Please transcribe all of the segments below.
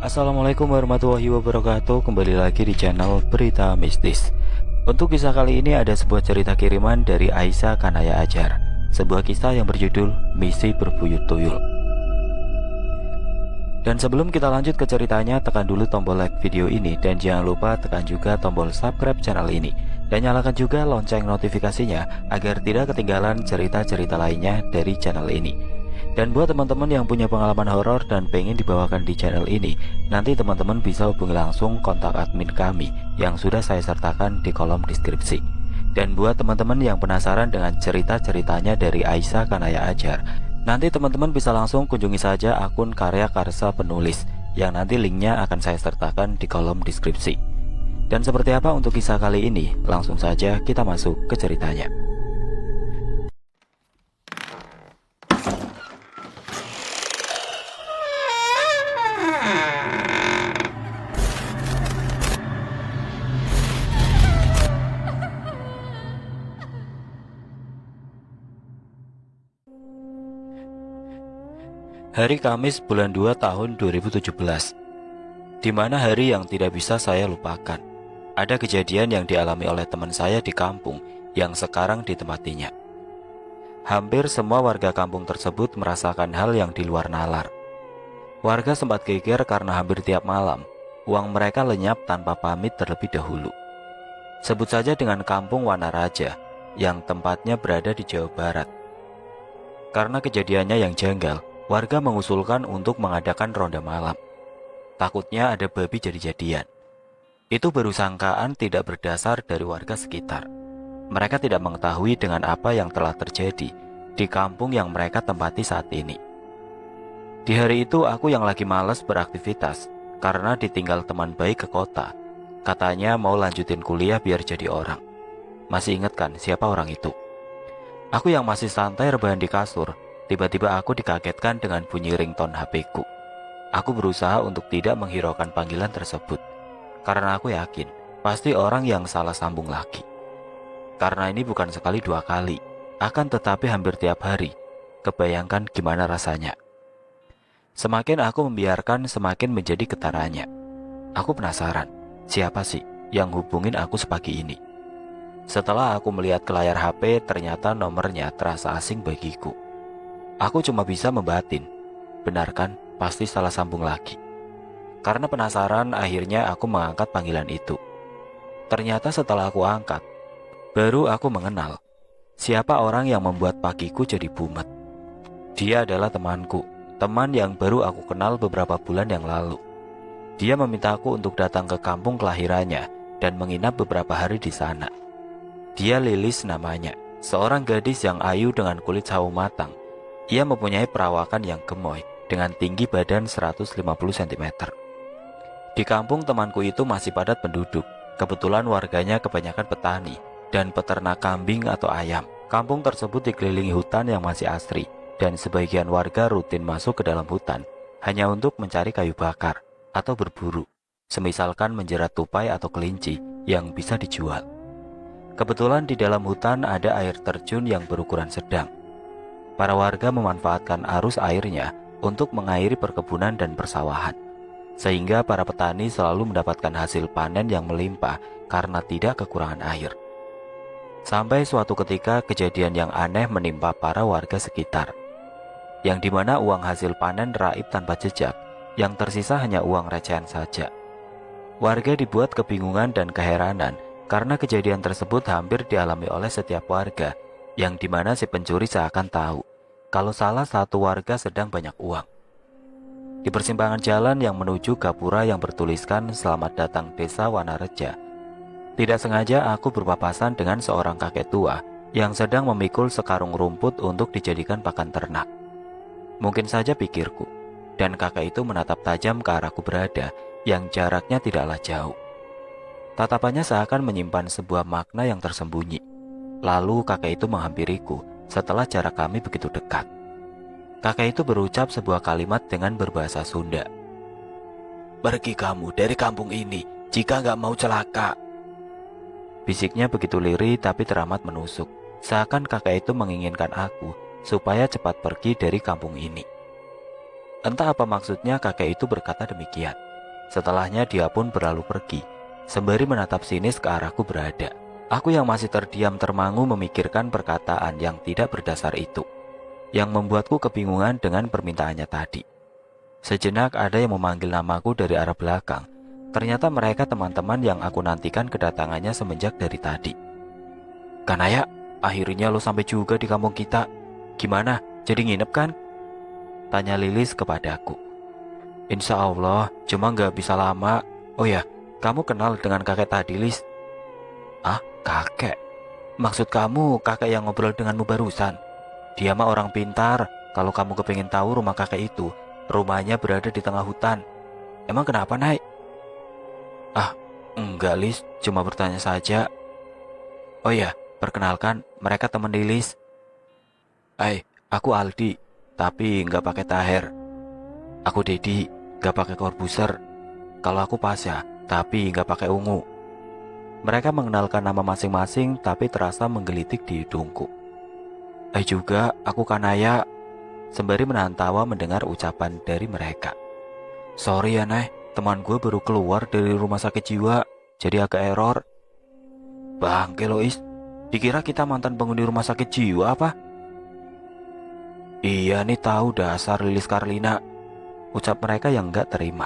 Assalamualaikum warahmatullahi wabarakatuh. Kembali lagi di channel Berita Mistis. Untuk kisah kali ini ada sebuah cerita kiriman dari Aisyah Kanaya Ajar. Sebuah kisah yang berjudul Misi Berbuyut Tuyul. Dan sebelum kita lanjut ke ceritanya, tekan dulu tombol like video ini. Dan jangan lupa tekan juga tombol subscribe channel ini. Dan nyalakan juga lonceng notifikasinya agar tidak ketinggalan cerita-cerita lainnya dari channel ini. Dan buat teman-teman yang punya pengalaman horor dan pengen dibawakan di channel ini, nanti teman-teman bisa hubungi langsung kontak admin kami yang sudah saya sertakan di kolom deskripsi. Dan buat teman-teman yang penasaran dengan cerita-ceritanya dari Aisyah Kanaya Ajar, nanti teman-teman bisa langsung kunjungi saja akun Karya Karsa Penulis yang nanti linknya akan saya sertakan di kolom deskripsi. Dan seperti apa untuk kisah kali ini? Langsung saja kita masuk ke ceritanya. Hari Kamis bulan 2 tahun 2017, di mana hari yang tidak bisa saya lupakan. Ada kejadian yang dialami oleh teman saya di kampung yang sekarang ditempatinya. Hampir semua warga kampung tersebut merasakan hal yang di luar nalar. Warga sempat geger karena hampir tiap malam uang mereka lenyap tanpa pamit terlebih dahulu. Sebut saja dengan kampung Wanaraja yang tempatnya berada di Jawa Barat. Karena kejadiannya yang janggal, warga mengusulkan untuk mengadakan ronda malam. Takutnya ada babi jadi-jadian. Itu baru sangkaan tidak berdasar dari warga sekitar. Mereka tidak mengetahui dengan apa yang telah terjadi di kampung yang mereka tempati saat ini. Di hari itu aku yang lagi malas beraktivitas karena ditinggal teman baik ke kota. Katanya mau lanjutin kuliah biar jadi orang. Masih ingat kan siapa orang itu? Aku yang masih santai rebahan di kasur, tiba-tiba aku dikagetkan dengan bunyi ringtone HP-ku. Aku berusaha untuk tidak menghiraukan panggilan tersebut, karena aku yakin pasti orang yang salah sambung lagi. Karena ini bukan sekali dua kali, akan tetapi hampir tiap hari. Kebayangkan gimana rasanya. Semakin aku membiarkan, semakin menjadi getarannya. Aku penasaran, siapa sih yang hubungin aku sepagi ini? Setelah aku melihat ke layar HP, ternyata nomornya terasa asing bagiku. Aku cuma bisa membatin, benar kan? Pasti salah sambung lagi. Karena penasaran, akhirnya aku mengangkat panggilan itu. Ternyata setelah aku angkat, baru aku mengenal siapa orang yang membuat pagiku jadi bumet. Dia adalah temanku, teman yang baru aku kenal beberapa bulan yang lalu. Dia memintaku untuk datang ke kampung kelahirannya dan menginap beberapa hari di sana. Dia Lilis namanya, seorang gadis yang ayu dengan kulit sawo matang. Ia mempunyai perawakan yang gemoy dengan tinggi badan 150 cm. Di kampung temanku itu masih padat penduduk. Kebetulan warganya kebanyakan petani dan peternak kambing atau ayam. Kampung tersebut dikelilingi hutan yang masih asri dan sebagian warga rutin masuk ke dalam hutan hanya untuk mencari kayu bakar atau berburu, semisalkan menjerat tupai atau kelinci yang bisa dijual. Kebetulan di dalam hutan ada air terjun yang berukuran sedang. Para warga memanfaatkan arus airnya untuk mengairi perkebunan dan persawahan, sehingga para petani selalu mendapatkan hasil panen yang melimpah karena tidak kekurangan air. Sampai suatu ketika kejadian yang aneh menimpa para warga sekitar, yang dimana uang hasil panen raib tanpa jejak, yang tersisa hanya uang recehan saja. Warga dibuat kebingungan dan keheranan karena kejadian tersebut hampir dialami oleh setiap warga, yang dimana si pencuri seakan tahu kalau salah satu warga sedang banyak uang. Di persimpangan jalan yang menuju gapura yang bertuliskan "Selamat datang Desa Wanareja", tidak sengaja aku berpapasan dengan seorang kakek tua yang sedang memikul sekarung rumput untuk dijadikan pakan ternak. Mungkin saja pikirku, dan kakek itu menatap tajam ke arahku berada yang jaraknya tidaklah jauh. Tatapannya seakan menyimpan sebuah makna yang tersembunyi. Lalu kakek itu menghampiriku setelah jarak kami begitu dekat. Kakek itu berucap sebuah kalimat dengan berbahasa Sunda. "Pergi kamu dari kampung ini jika nggak mau celaka." Bisiknya begitu lirih tapi teramat menusuk. Seakan kakek itu menginginkan aku supaya cepat pergi dari kampung ini. Entah apa maksudnya kakek itu berkata demikian. Setelahnya dia pun berlalu pergi, sembari menatap sinis ke arahku berada. Aku yang masih terdiam termangu memikirkan perkataan yang tidak berdasar itu, yang membuatku kebingungan dengan permintaannya tadi. Sejenak ada yang memanggil namaku dari arah belakang. Ternyata mereka teman-teman yang aku nantikan kedatangannya semenjak dari tadi. "Kanaya, akhirnya lo sampai juga di kampung kita. Gimana, jadi nginep kan?" tanya Lilis kepadaku. "Insya Allah, cuma nggak bisa lama. Oh ya, kamu kenal dengan kakek tadi, Lis?" "Ah, kakek? Maksud kamu kakek yang ngobrol denganmu barusan? Dia mah orang pintar. Kalau kamu kepingin tahu rumah kakek itu, rumahnya berada di tengah hutan. Emang kenapa, Nay?" "Ah, enggak, Lis, cuma bertanya saja." "Oh ya, perkenalkan, mereka teman Lilis." Aku Aldi, tapi nggak pakai taher." "Aku Dedi, nggak pakai korbuser." "Kalau aku Pasya, tapi nggak pakai ungu." Mereka mengenalkan nama masing-masing, tapi terasa menggelitik di hidungku. Juga, aku Kanaya," sembari menahan tawa mendengar ucapan dari mereka. "Sorry ya, Nay, teman gue baru keluar dari rumah sakit jiwa, jadi agak error." "Bangke Lois, dikira kita mantan penghuni rumah sakit jiwa apa?" "Iya nih, tahu dasar Lilis Karlina," ucap mereka yang nggak terima.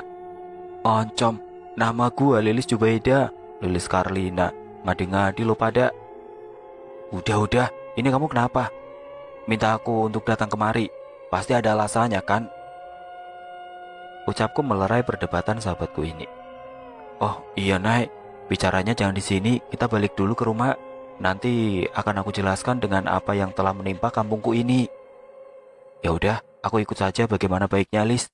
"Oncom, nama gue Lilis Jubaida, Lilis Karlina, ngadi-ngadi lo pada." Udah, ini kamu kenapa? Minta aku untuk datang kemari, pasti ada alasannya kan?" Ucapku melerai perdebatan sahabatku ini. "Oh iya, Nay, bicaranya jangan di sini, kita balik dulu ke rumah. Nanti akan aku jelaskan dengan apa yang telah menimpa kampungku ini." "Ya udah, aku ikut saja, bagaimana baiknya, Lis?"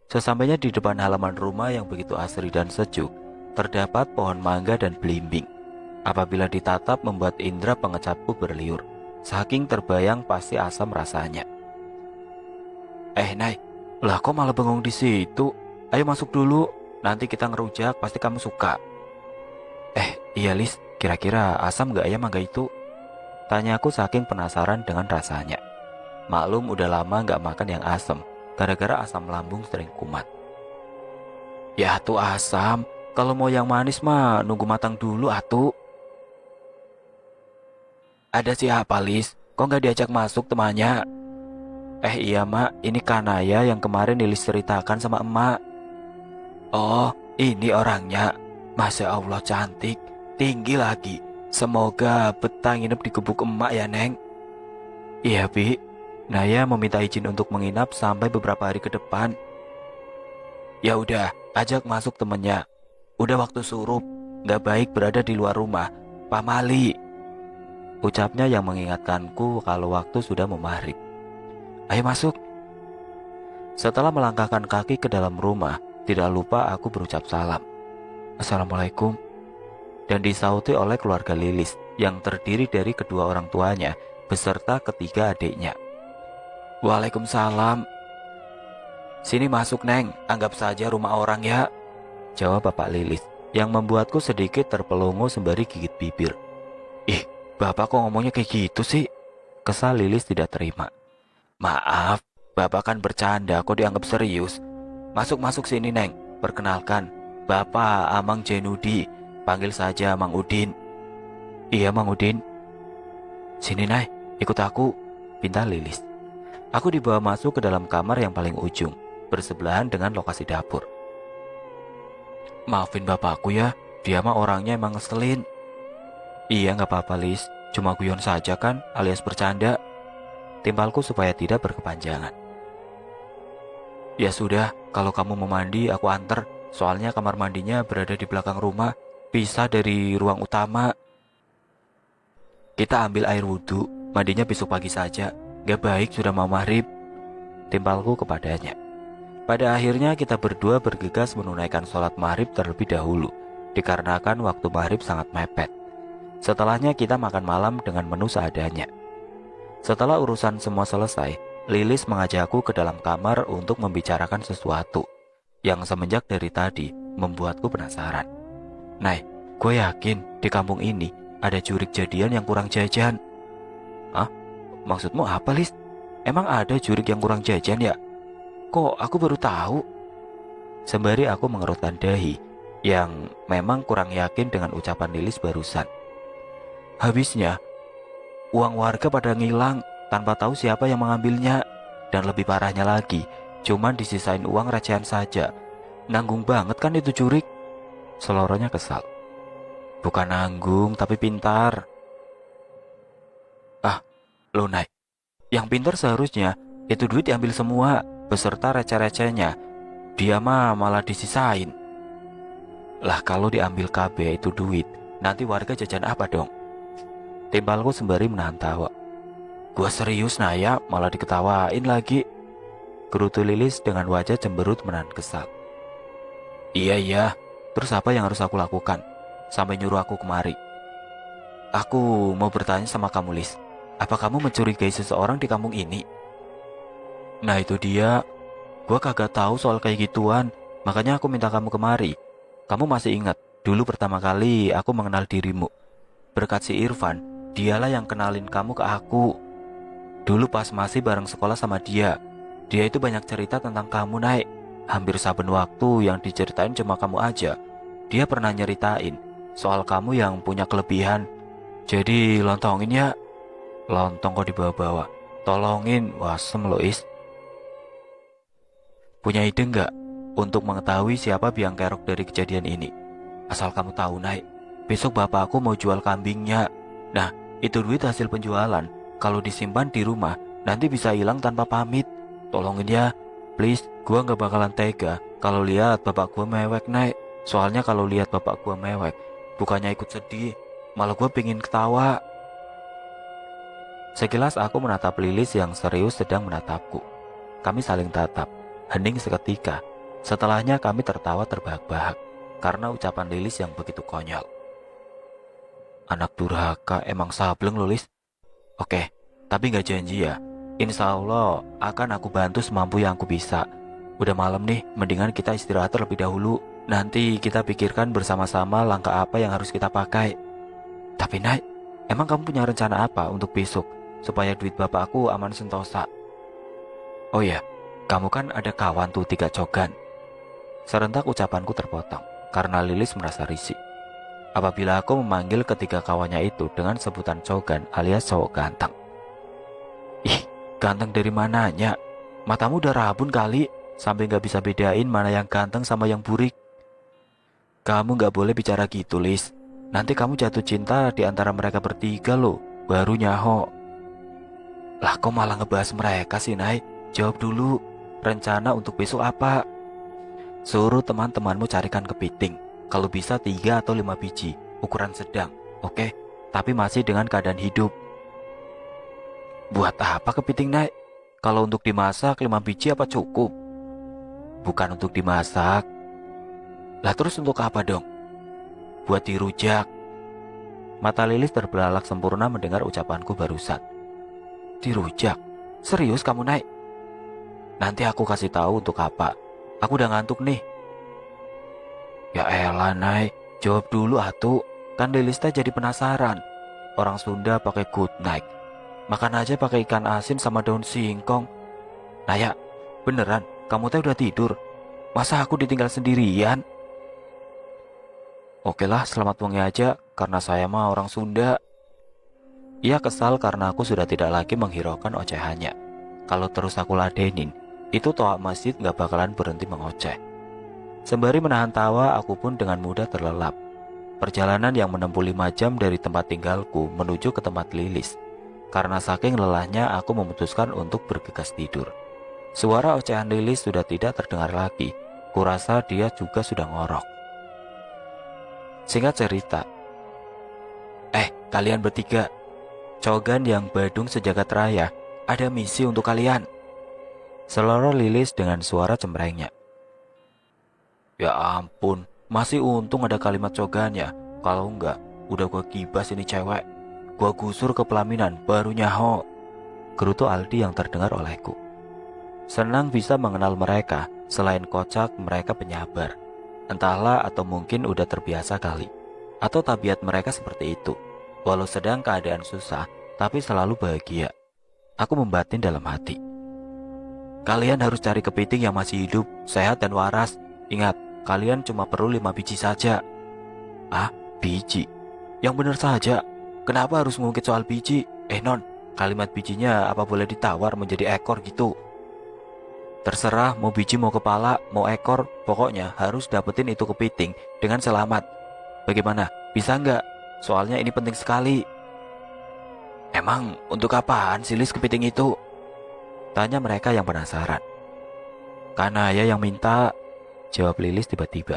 Sesampainya di depan halaman rumah yang begitu asri dan sejuk, terdapat pohon mangga dan belimbing. Apabila ditatap membuat indera pengecapku berliur, saking terbayang pasti asam rasanya. Nay, lah kok malah bengong di situ? Ayo masuk dulu, nanti kita ngerujak, pasti kamu suka." Iya Lis, kira-kira asam gak ya mangga itu?" tanyaku saking penasaran dengan rasanya. Maklum udah lama gak makan yang asam, gara-gara asam lambung sering kumat. "Ya tuh asam, kalau mau yang manis mah nunggu matang dulu atuh." "Ada siapa, Lis? Kok gak diajak masuk temannya?" Iya mak, ini Kanaya yang kemarin Lilis ceritakan sama emak." "Oh, ini orangnya. Masya Allah cantik, tinggi lagi. Semoga betah nginep di gubuk emak ya, Neng." "Iya, Bi. Naya meminta izin untuk menginap sampai beberapa hari ke depan." "Ya udah, ajak masuk temennya. Udah waktu surup, gak baik berada di luar rumah. Pamali," ucapnya yang mengingatkanku kalau waktu sudah mau maghrib. "Ayo masuk." Setelah melangkahkan kaki ke dalam rumah, tidak lupa aku berucap salam. "Assalamualaikum." Dan disauti oleh keluarga Lilis yang terdiri dari kedua orang tuanya beserta ketiga adiknya. "Waalaikumsalam." "Sini masuk, Neng, anggap saja rumah orang ya," jawab Bapak Lilis yang membuatku sedikit terpelongo sembari gigit bibir. "Ih, Bapak kok ngomongnya kayak gitu sih?" Kesal Lilis tidak terima. "Maaf, Bapak kan bercanda, kok dianggap serius. Masuk sini, Neng. Perkenalkan, Bapak Amang Jenudi, panggil saja Mang Udin." "Iya, Mang Udin." "Sini, Nay, ikut aku," pinta Lilis. Aku dibawa masuk ke dalam kamar yang paling ujung, bersebelahan dengan lokasi dapur. "Maafin bapakku ya, dia mah orangnya emang ngeselin." "Iya, gak apa-apa, Lis, cuma guyon saja kan, alias bercanda," timpalku supaya tidak berkepanjangan. "Ya sudah, kalau kamu mau mandi aku anter, soalnya kamar mandinya berada di belakang rumah, pisah dari ruang utama." "Kita ambil air wudhu, mandinya besok pagi saja, gak baik sudah mau maghrib," timpalku kepadanya. Pada akhirnya kita berdua bergegas menunaikan sholat maghrib terlebih dahulu, dikarenakan waktu maghrib sangat mepet. Setelahnya kita makan malam dengan menu seadanya. Setelah urusan semua selesai, Lilis mengajakku ke dalam kamar untuk membicarakan sesuatu yang semenjak dari tadi membuatku penasaran. "Nay, gue yakin di kampung ini ada jurik jadian yang kurang jajan." "Hah? Maksudmu apa, Lis? Emang ada jurik yang kurang jajan ya? Kok aku baru tahu?" Sembari aku mengerutkan dahi yang memang kurang yakin dengan ucapan Lilis barusan. Habisnya, uang warga pada ngilang tanpa tahu siapa yang mengambilnya. Dan lebih parahnya lagi, cuman disisain uang recehan saja. Nanggung banget kan itu jurik? Seloronya kesal. Bukan nanggung, tapi pintar. Ah, lo naik. Yang pintar seharusnya itu duit diambil semua, beserta receh-recehnya. Dia mah malah disisain. Lah kalau diambil KB itu duit, nanti warga jajan apa dong? Timpalku sembari menahan tawa. Gua serius Naya, malah diketawain lagi. Gerutu Lilis dengan wajah cemberut menahan kesal. Iya, terus apa yang harus aku lakukan? Sampai nyuruh aku kemari. Aku mau bertanya sama kamu, Lis. Apa kamu mencurigai seseorang di kampung ini? Nah itu dia. Gua kagak tahu soal kayak gituan, makanya aku minta kamu kemari. Kamu masih ingat, dulu pertama kali aku mengenal dirimu. Berkat si Irfan, dialah yang kenalin kamu ke aku. Dulu pas masih bareng sekolah sama dia. Dia itu banyak cerita tentang kamu, Naik. Hampir saben waktu yang diceritain cuma kamu aja. Dia pernah nyeritain soal kamu yang punya kelebihan. Jadi lontongin ya. Lontong kok dibawa-bawa. Tolongin, wasem lo Is. Punya ide nggak untuk mengetahui siapa biang kerok dari kejadian ini? Asal kamu tahu, Naik, besok bapak aku mau jual kambingnya. Nah, itu duit hasil penjualan. Kalau disimpan di rumah, nanti bisa hilang tanpa pamit. Tolongin ya, please. Gua gak bakalan tega kalau lihat bapak gua mewek, Naik. Soalnya kalau lihat bapak gua mewek, bukannya ikut sedih, malah gua pingin ketawa. Sekilas aku menatap Lilis yang serius sedang menatapku. Kami saling tatap, hening seketika. Setelahnya kami tertawa terbahak-bahak karena ucapan Lilis yang begitu konyol. Anak durhaka emang sableng lo, Lis. Oke, tapi gak janji ya. Insya Allah akan aku bantu semampu yang aku bisa. Udah malam nih, mendingan kita istirahat terlebih dahulu. Nanti kita pikirkan bersama-sama langkah apa yang harus kita pakai. Tapi Nay, emang kamu punya rencana apa untuk besok supaya duit bapak aku aman sentosa? Oh ya, kamu kan ada kawan tuh 3 cogan. Serentak ucapanku terpotong karena Lilis merasa risih apabila aku memanggil ketiga kawannya itu dengan sebutan cogan alias cowok ganteng. Ih, ganteng dari mananya? Matamu udah rabun kali, sampai gak bisa bedain mana yang ganteng sama yang burik. Kamu gak boleh bicara gitu, Lis. Nanti kamu jatuh cinta di antara mereka bertiga loh, baru nyaho. Lah kok malah ngebahas mereka sih, Nay? Jawab dulu, rencana untuk besok apa? Suruh teman-temanmu carikan kepiting. Kalau bisa 3 atau 5 biji, ukuran sedang, oke? Tapi masih dengan keadaan hidup. Buat apa kepiting, Naik? Kalau untuk dimasak 5 biji apa cukup? Bukan untuk dimasak. Lah terus untuk apa dong? Buat dirujak. Mata Lilis terbelalak sempurna mendengar ucapanku barusan. Dirujak? Serius kamu, Naik? Nanti aku kasih tahu untuk apa. Aku udah ngantuk nih. Ya elah, Nay, jawab dulu atuh. Kan Lilis teh jadi penasaran. Orang Sunda pakai good night. Makan aja pakai ikan asin sama daun singkong. Naya, beneran kamu teh udah tidur? Masa aku ditinggal sendirian? Oke lah, selamat wangi aja karena saya mah orang Sunda. Ia kesal karena aku sudah tidak lagi menghiraukan ocehannya. Kalau terus aku ladenin, itu toa masjid gak bakalan berhenti mengoceh. Sembari menahan tawa, aku pun dengan mudah terlelap. Perjalanan yang menempuh 5 jam dari tempat tinggalku menuju ke tempat Lilis. Karena saking lelahnya, aku memutuskan untuk bergegas tidur. Suara ocehan Lilis sudah tidak terdengar lagi. Kurasa dia juga sudah ngorok. Singkat cerita, kalian bertiga, cogan yang badung sejagat raya, ada misi untuk kalian. Seloroh Lilis dengan suara cemprengnya. Ya ampun, masih untung ada kalimat cogannya. Kalau enggak, udah gua kibas ini cewek. Gua gusur ke pelaminan, baru nyaho. Gerutu Aldi yang terdengar olehku. Senang bisa mengenal mereka. Selain kocak, mereka penyabar. Entahlah atau mungkin udah terbiasa kali. Atau tabiat mereka seperti itu. Walau sedang keadaan susah, tapi selalu bahagia. Aku membatin dalam hati. Kalian harus cari kepiting yang masih hidup, sehat dan waras. Ingat, kalian cuma perlu 5 biji saja. Ah, biji? Yang benar saja. Kenapa harus ngungkit soal biji? Non, kalimat bijinya apa boleh ditawar menjadi ekor gitu? Terserah mau biji mau kepala mau ekor, pokoknya harus dapetin itu kepiting dengan selamat. Bagaimana? Bisa nggak? Soalnya ini penting sekali. Emang untuk apaan sih Lis kepiting itu? Tanya mereka yang penasaran. Kanaya yang minta, jawab Lilis tiba-tiba.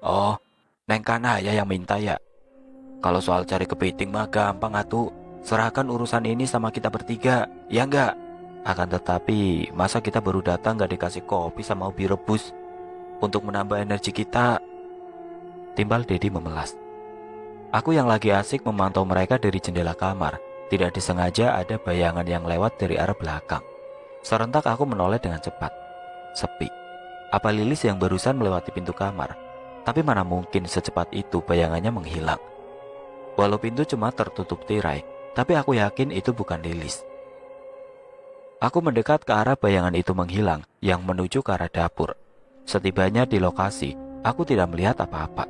Oh, Neng Kanaya yang minta ya? Kalau soal cari kepiting mah gampang atuh. Serahkan urusan ini sama kita bertiga, ya nggak? Akan tetapi, masa kita baru datang gak dikasih kopi sama ubi rebus untuk menambah energi kita? Timbal Dedi memelas. Aku yang lagi asik memantau mereka dari jendela kamar, tidak disengaja ada bayangan yang lewat dari arah belakang. Serentak aku menoleh dengan cepat. Sepi. Apa Lilis yang barusan melewati pintu kamar? Tapi mana mungkin secepat itu bayangannya menghilang. Walau pintu cuma tertutup tirai, tapi aku yakin itu bukan Lilis. Aku mendekat ke arah bayangan itu menghilang yang menuju ke arah dapur. Setibanya di lokasi, aku tidak melihat apa-apa.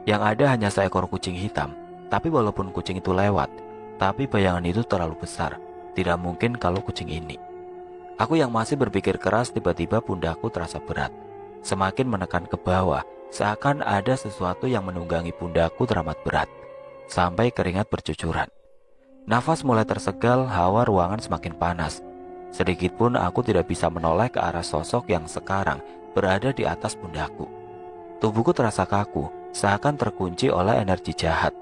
Yang ada hanya seekor kucing hitam. Tapi walaupun kucing itu lewat, tapi bayangan itu terlalu besar. Tidak mungkin kalau kucing ini. Aku yang masih berpikir keras, tiba-tiba pundakku terasa berat. Semakin menekan ke bawah, seakan ada sesuatu yang menunggangi pundakku teramat berat. Sampai keringat bercucuran. Nafas mulai tersegal, hawa ruangan semakin panas. Sedikitpun aku tidak bisa menoleh ke arah sosok yang sekarang berada di atas pundakku. Tubuhku terasa kaku, seakan terkunci oleh energi jahat.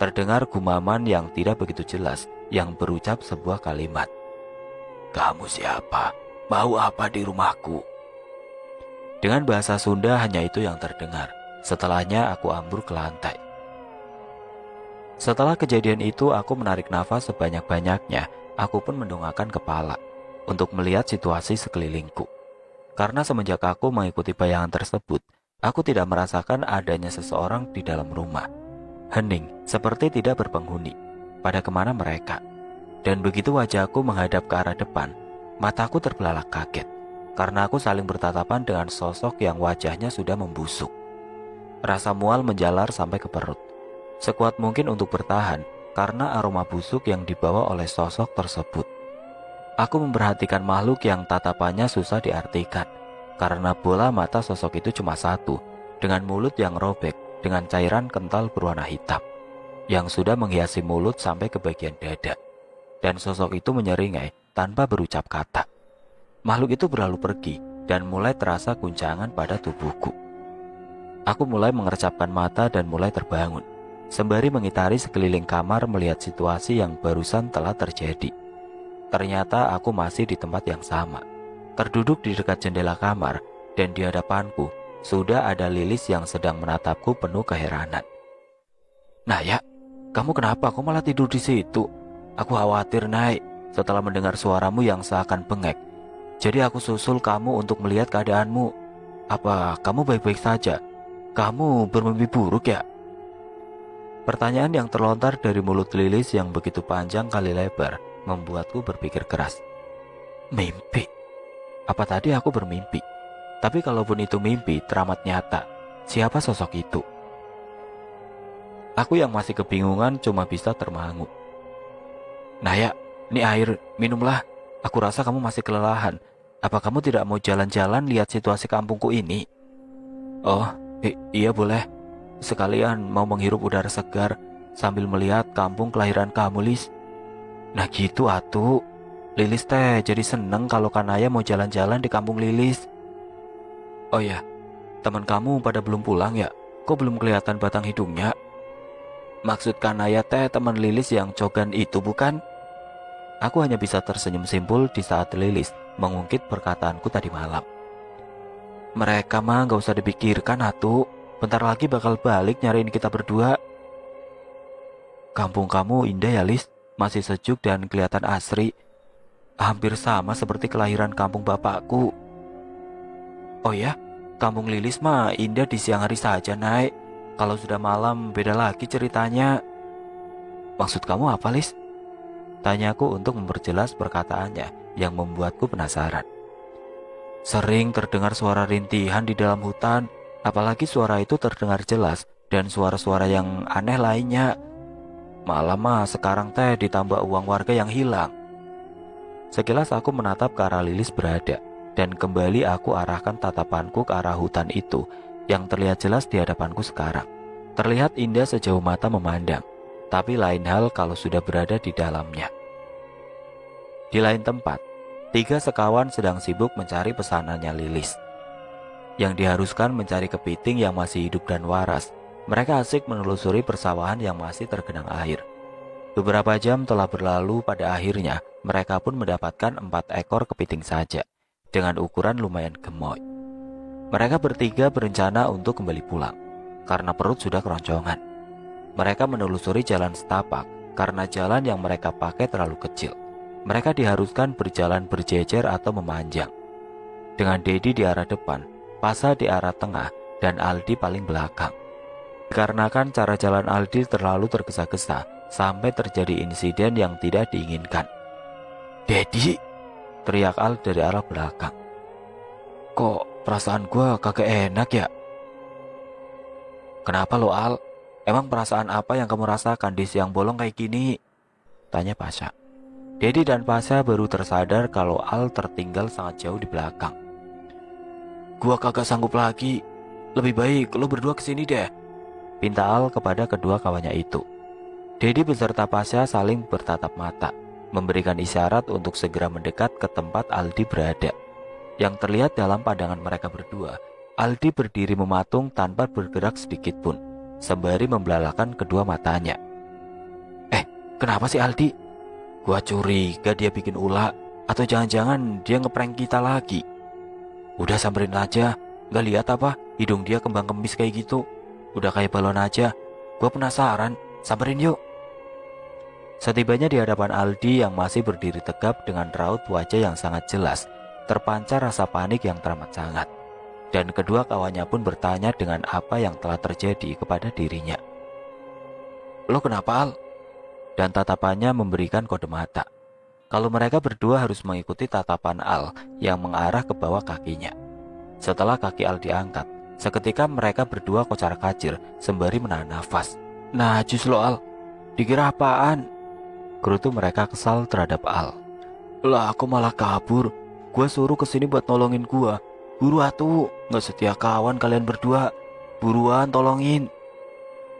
Terdengar gumaman yang tidak begitu jelas yang berucap sebuah kalimat. Kamu siapa? Mau apa di rumahku? Dengan bahasa Sunda hanya itu yang terdengar. Setelahnya aku ambur ke lantai. Setelah kejadian itu aku menarik nafas sebanyak-banyaknya. Aku pun mendongakkan kepala untuk melihat situasi sekelilingku. Karena semenjak aku mengikuti bayangan tersebut, aku tidak merasakan adanya seseorang di dalam rumah. Hening, seperti tidak berpenghuni. Pada kemana mereka? Dan begitu wajahku menghadap ke arah depan, mataku terbelalak kaget. Karena aku saling bertatapan dengan sosok yang wajahnya sudah membusuk. Rasa mual menjalar sampai ke perut. Sekuat mungkin untuk bertahan karena aroma busuk yang dibawa oleh sosok tersebut. Aku memperhatikan makhluk yang tatapannya susah diartikan. Karena bola mata sosok itu cuma satu, dengan mulut yang robek, dengan cairan kental berwarna hitam, yang sudah menghiasi mulut sampai ke bagian dada. Dan sosok itu menyeringai tanpa berucap kata. Makhluk itu berlalu pergi dan mulai terasa guncangan pada tubuhku. Aku mulai mengercapkan mata dan mulai terbangun, sembari mengitari sekeliling kamar melihat situasi yang barusan telah terjadi. Ternyata aku masih di tempat yang sama, terduduk di dekat jendela kamar, dan di hadapanku sudah ada Lilis yang sedang menatapku penuh keheranan. Nah ya, kamu kenapa? Kok malah tidur di situ? Aku khawatir, Nay, setelah mendengar suaramu yang seakan bengek. Jadi aku susul kamu untuk melihat keadaanmu. Apa kamu baik-baik saja? Kamu bermimpi buruk ya? Pertanyaan yang terlontar dari mulut Lilis yang begitu panjang kali lebar membuatku berpikir keras. Mimpi? Apa tadi aku bermimpi? Tapi kalaupun itu mimpi teramat nyata, siapa sosok itu? Aku yang masih kebingungan cuma bisa termangu. Naya, ini air, minumlah. Aku rasa kamu masih kelelahan. Apa kamu tidak mau jalan-jalan lihat situasi kampungku ini? Oh, iya boleh. Sekalian mau menghirup udara segar sambil melihat kampung kelahiran kamu, Lis. Nah gitu atuh. Lilis teh jadi seneng kalau Kanaya mau jalan-jalan di kampung Lilis. Oh ya, teman kamu pada belum pulang ya? Kok belum kelihatan batang hidungnya? Maksud Kanaya teh teman Lilis yang cogan itu bukan? Aku hanya bisa tersenyum simpul di saat Lilis mengungkit perkataanku tadi malam. Mereka mah gak usah dipikirkan atuh. Bentar lagi bakal balik nyariin kita berdua. Kampung kamu indah ya, Lis. Masih sejuk dan kelihatan asri. Hampir sama seperti kelahiran kampung bapakku. Oh ya, kampung Lilis mah indah di siang hari saja, Nay. Kalau sudah malam beda lagi ceritanya. Maksud kamu apa, Lis? Tanyaku untuk memperjelas perkataannya yang membuatku penasaran. Sering terdengar suara rintihan di dalam hutan, apalagi suara itu terdengar jelas dan suara-suara yang aneh lainnya. Malah mah sekarang teh ditambah uang warga yang hilang. Sekilas aku menatap ke arah Lilis berada, dan kembali aku arahkan tatapanku ke arah hutan itu yang terlihat jelas di hadapanku sekarang. Terlihat indah sejauh mata memandang, tapi lain hal kalau sudah berada di dalamnya. Di lain tempat, 3 sekawan sedang sibuk mencari pesanannya Lilis, yang diharuskan mencari kepiting yang masih hidup dan waras. Mereka asik menelusuri persawahan yang masih tergenang air. Beberapa jam telah berlalu, pada akhirnya mereka pun mendapatkan 4 ekor kepiting saja, dengan ukuran lumayan gemoy. Mereka bertiga berencana untuk kembali pulang, karena perut sudah keroncongan. Mereka menelusuri jalan setapak, karena jalan yang mereka pakai terlalu kecil. Mereka diharuskan berjalan berjejer atau memanjang, dengan Dedi di arah depan, Pasa di arah tengah, dan Aldi paling belakang. Dikarenakan cara jalan Aldi terlalu tergesa-gesa, sampai terjadi insiden yang tidak diinginkan. "Dedi!" teriak Al dari arah belakang. "Kok perasaan gua kagak enak ya?" "Kenapa lo, Al? Emang perasaan apa yang kamu rasakan di siang bolong kayak gini?" tanya Pasha. Dedi dan Pasha baru tersadar kalau Al tertinggal sangat jauh di belakang. "Gua kagak sanggup lagi. Lebih baik lo berdua kesini deh," pinta Al kepada kedua kawannya itu. Dedi beserta Pasha saling bertatap mata, memberikan isyarat untuk segera mendekat ke tempat Aldi berada. Yang terlihat dalam pandangan mereka berdua, Aldi berdiri mematung tanpa bergerak sedikit pun, sembari membelalakan kedua matanya. Kenapa sih Aldi? Gua curiga dia bikin ulah, atau jangan-jangan dia ngeprank kita lagi. Udah samperin aja, gak lihat apa hidung dia kembang kempis kayak gitu. Udah kayak balon aja. Gua penasaran, samperin yuk. Setibanya di hadapan Aldi yang masih berdiri tegap dengan raut wajah yang sangat jelas, terpancar rasa panik yang teramat sangat. Dan kedua kawannya pun bertanya dengan apa yang telah terjadi kepada dirinya. "Lo kenapa, Al?" Dan tatapannya memberikan kode mata. Kalau mereka berdua harus mengikuti tatapan Al yang mengarah ke bawah kakinya. Setelah kaki Al diangkat, seketika mereka berdua kocar-kacir sembari menahan nafas. "Najis lo, Al. Dikira apaan?" Gerutu mereka kesal terhadap Al. "Lah aku malah kabur. Gua suruh kesini buat nolongin gua. Buru atuh, gak setia kawan kalian berdua. Buruan tolongin."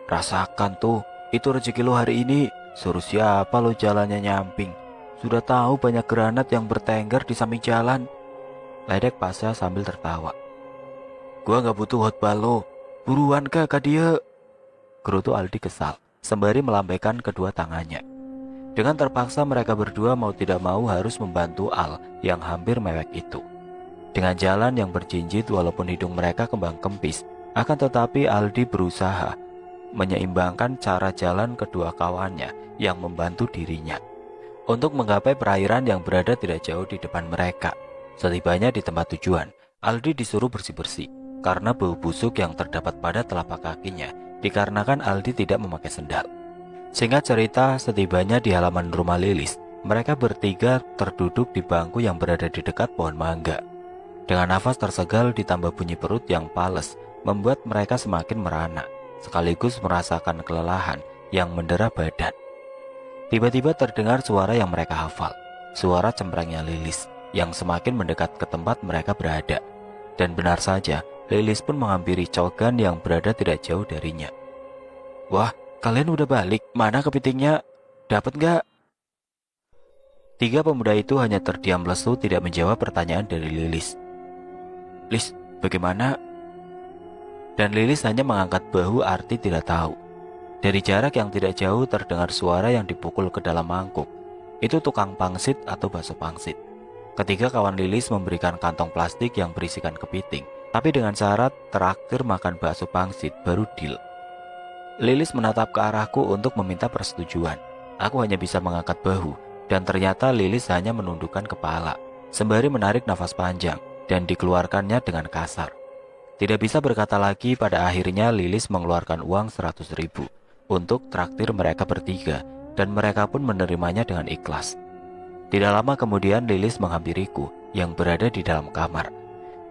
"Rasakan tuh, itu rezeki lo hari ini. Suruh siapa lo jalannya nyamping? Sudah tahu banyak granat yang bertengger di samping jalan," ledek Pasha sambil tertawa. "Gua gak butuh hotball lo. Buruan ke dia," gerutu Aldi kesal, sembari melambaikan kedua tangannya. Dengan terpaksa mereka berdua mau tidak mau harus membantu Al yang hampir mewek itu. Dengan jalan yang berjinjit walaupun hidung mereka kembang kempis, akan tetapi Aldi berusaha menyeimbangkan cara jalan kedua kawannya yang membantu dirinya untuk menggapai perairan yang berada tidak jauh di depan mereka. Setibanya di tempat tujuan, Aldi disuruh bersih-bersih karena bau busuk yang terdapat pada telapak kakinya dikarenakan Aldi tidak memakai sendal. Singkat cerita, setibanya di halaman rumah Lilis, mereka bertiga terduduk di bangku yang berada di dekat pohon mangga. Dengan nafas tersegal ditambah bunyi perut yang pales, membuat mereka semakin merana, sekaligus merasakan kelelahan yang mendera badan. Tiba-tiba terdengar suara yang mereka hafal, suara cemprengnya Lilis yang semakin mendekat ke tempat mereka berada. Dan benar saja, Lilis pun menghampiri Cogan yang berada tidak jauh darinya. "Wah, kalian udah balik, mana kepitingnya? Dapat gak?" Tiga pemuda itu hanya terdiam lesu tidak menjawab pertanyaan dari Lilis. "Lis, bagaimana?" Dan Lilis hanya mengangkat bahu arti tidak tahu. Dari jarak yang tidak jauh terdengar suara yang dipukul ke dalam mangkuk. Itu tukang pangsit atau bakso pangsit. Ketiga kawan Lilis memberikan kantong plastik yang berisikan kepiting, tapi dengan syarat traktir makan bakso pangsit baru deal. Lilis menatap ke arahku untuk meminta persetujuan. Aku hanya bisa mengangkat bahu, dan ternyata Lilis hanya menundukkan kepala, sembari menarik nafas panjang dan dikeluarkannya dengan kasar. Tidak bisa berkata lagi, pada akhirnya Lilis mengeluarkan uang 100.000 untuk traktir mereka bertiga, dan mereka pun menerimanya dengan ikhlas. Tidak lama kemudian Lilis menghampiriku yang berada di dalam kamar.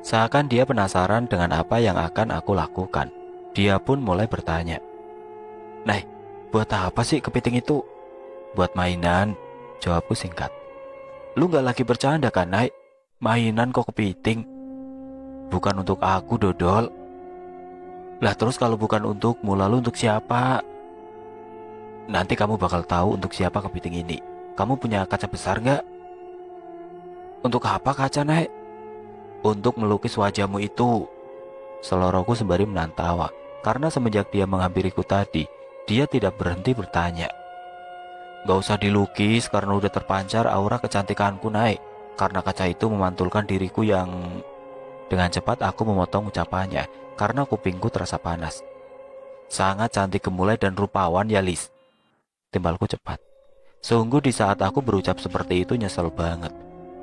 Seakan dia penasaran dengan apa yang akan aku lakukan. Dia pun mulai bertanya, "Nay, buat apa sih kepiting itu?" "Buat mainan," jawabku singkat. "Lu gak lagi bercanda kan, Nay? Mainan kok kepiting?" "Bukan untuk aku, Dodol." "Lah terus kalau bukan untukmu, lalu untuk siapa?" "Nanti kamu bakal tahu untuk siapa kepiting ini. Kamu punya kaca besar gak?" "Untuk apa kaca, Nay?" "Untuk melukis wajahmu itu," seloroku sembari menahan tawa. Karena semenjak dia menghampiriku tadi, dia tidak berhenti bertanya. "Gak usah dilukis karena udah terpancar aura kecantikanku, Nay. Karena kaca itu memantulkan diriku yang..." Dengan cepat aku memotong ucapannya karena kupingku terasa panas. "Sangat cantik, gemulai dan rupawan ya, Lis," timbalku cepat. Sungguh di saat aku berucap seperti itu nyesel banget.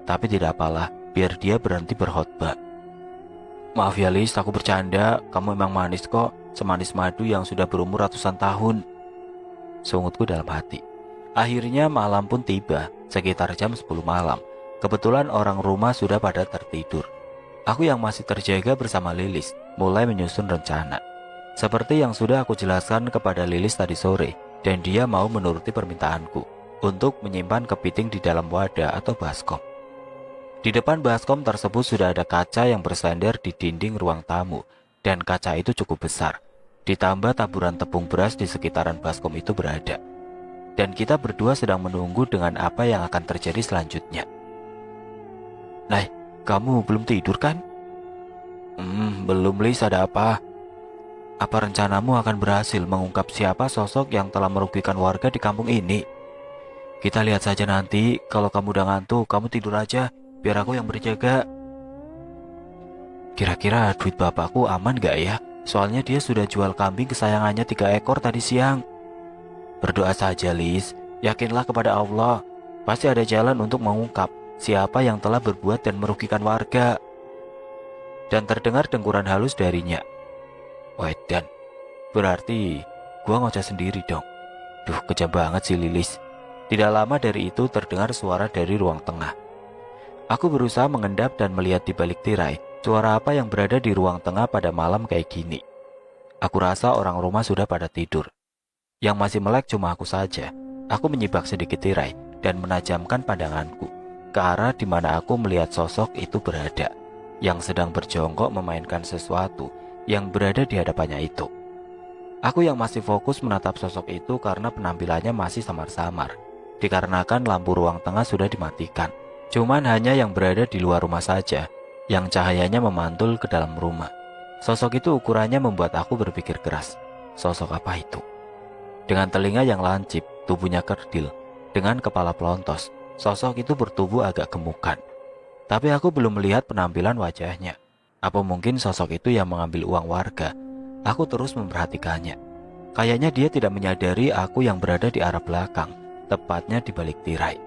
Tapi tidak apalah, biar dia berhenti berkhotbah. "Maaf ya, Lis, aku bercanda. Kamu emang manis kok, semanis madu yang sudah berumur ratusan tahun," sungutku dalam hati. Akhirnya malam pun tiba, sekitar jam 10 malam. Kebetulan orang rumah sudah pada tertidur. Aku yang masih terjaga bersama Lilis mulai menyusun rencana. Seperti yang sudah aku jelaskan kepada Lilis tadi sore, dan dia mau menuruti permintaanku untuk menyimpan kepiting di dalam wadah atau baskom. Di depan baskom tersebut sudah ada kaca yang bersandar di dinding ruang tamu, dan kaca itu cukup besar. Ditambah taburan tepung beras di sekitaran baskom itu berada. Dan kita berdua sedang menunggu dengan apa yang akan terjadi selanjutnya. "Nay, kamu belum tidur kan?" Belum, Lis, ada apa?" "Apa rencanamu akan berhasil mengungkap siapa sosok yang telah merugikan warga di kampung ini?" "Kita lihat saja nanti. Kalau kamu udah ngantuk, kamu tidur aja, biar aku yang berjaga." "Kira-kira duit bapakku aman gak ya? Soalnya dia sudah jual kambing kesayangannya 3 ekor tadi siang." "Berdoa saja, Lis. Yakinlah kepada Allah. Pasti ada jalan untuk mengungkap siapa yang telah berbuat dan merugikan warga." Dan terdengar dengkuran halus darinya. "Wedan, berarti gua ngoceh sendiri dong. Duh, kejam banget sih Lilis." Tidak lama dari itu terdengar suara dari ruang tengah. Aku berusaha mengendap dan melihat di balik tirai, suara apa yang berada di ruang tengah pada malam kayak gini. Aku rasa orang rumah sudah pada tidur. Yang masih melek cuma aku saja. Aku menyibak sedikit tirai dan menajamkan pandanganku ke arah di mana aku melihat sosok itu berada, yang sedang berjongkok memainkan sesuatu yang berada di hadapannya itu. Aku yang masih fokus menatap sosok itu karena penampilannya masih samar-samar, dikarenakan lampu ruang tengah sudah dimatikan. Cuman hanya yang berada di luar rumah saja, yang cahayanya memantul ke dalam rumah. Sosok itu ukurannya membuat aku berpikir keras. Sosok apa itu? Dengan telinga yang lancip, tubuhnya kerdil, dengan kepala pelontos, sosok itu bertubuh agak gemukan. Tapi aku belum melihat penampilan wajahnya. Apa mungkin sosok itu yang mengambil uang warga? Aku terus memperhatikannya. Kayaknya dia tidak menyadari aku yang berada di arah belakang, tepatnya di balik tirai.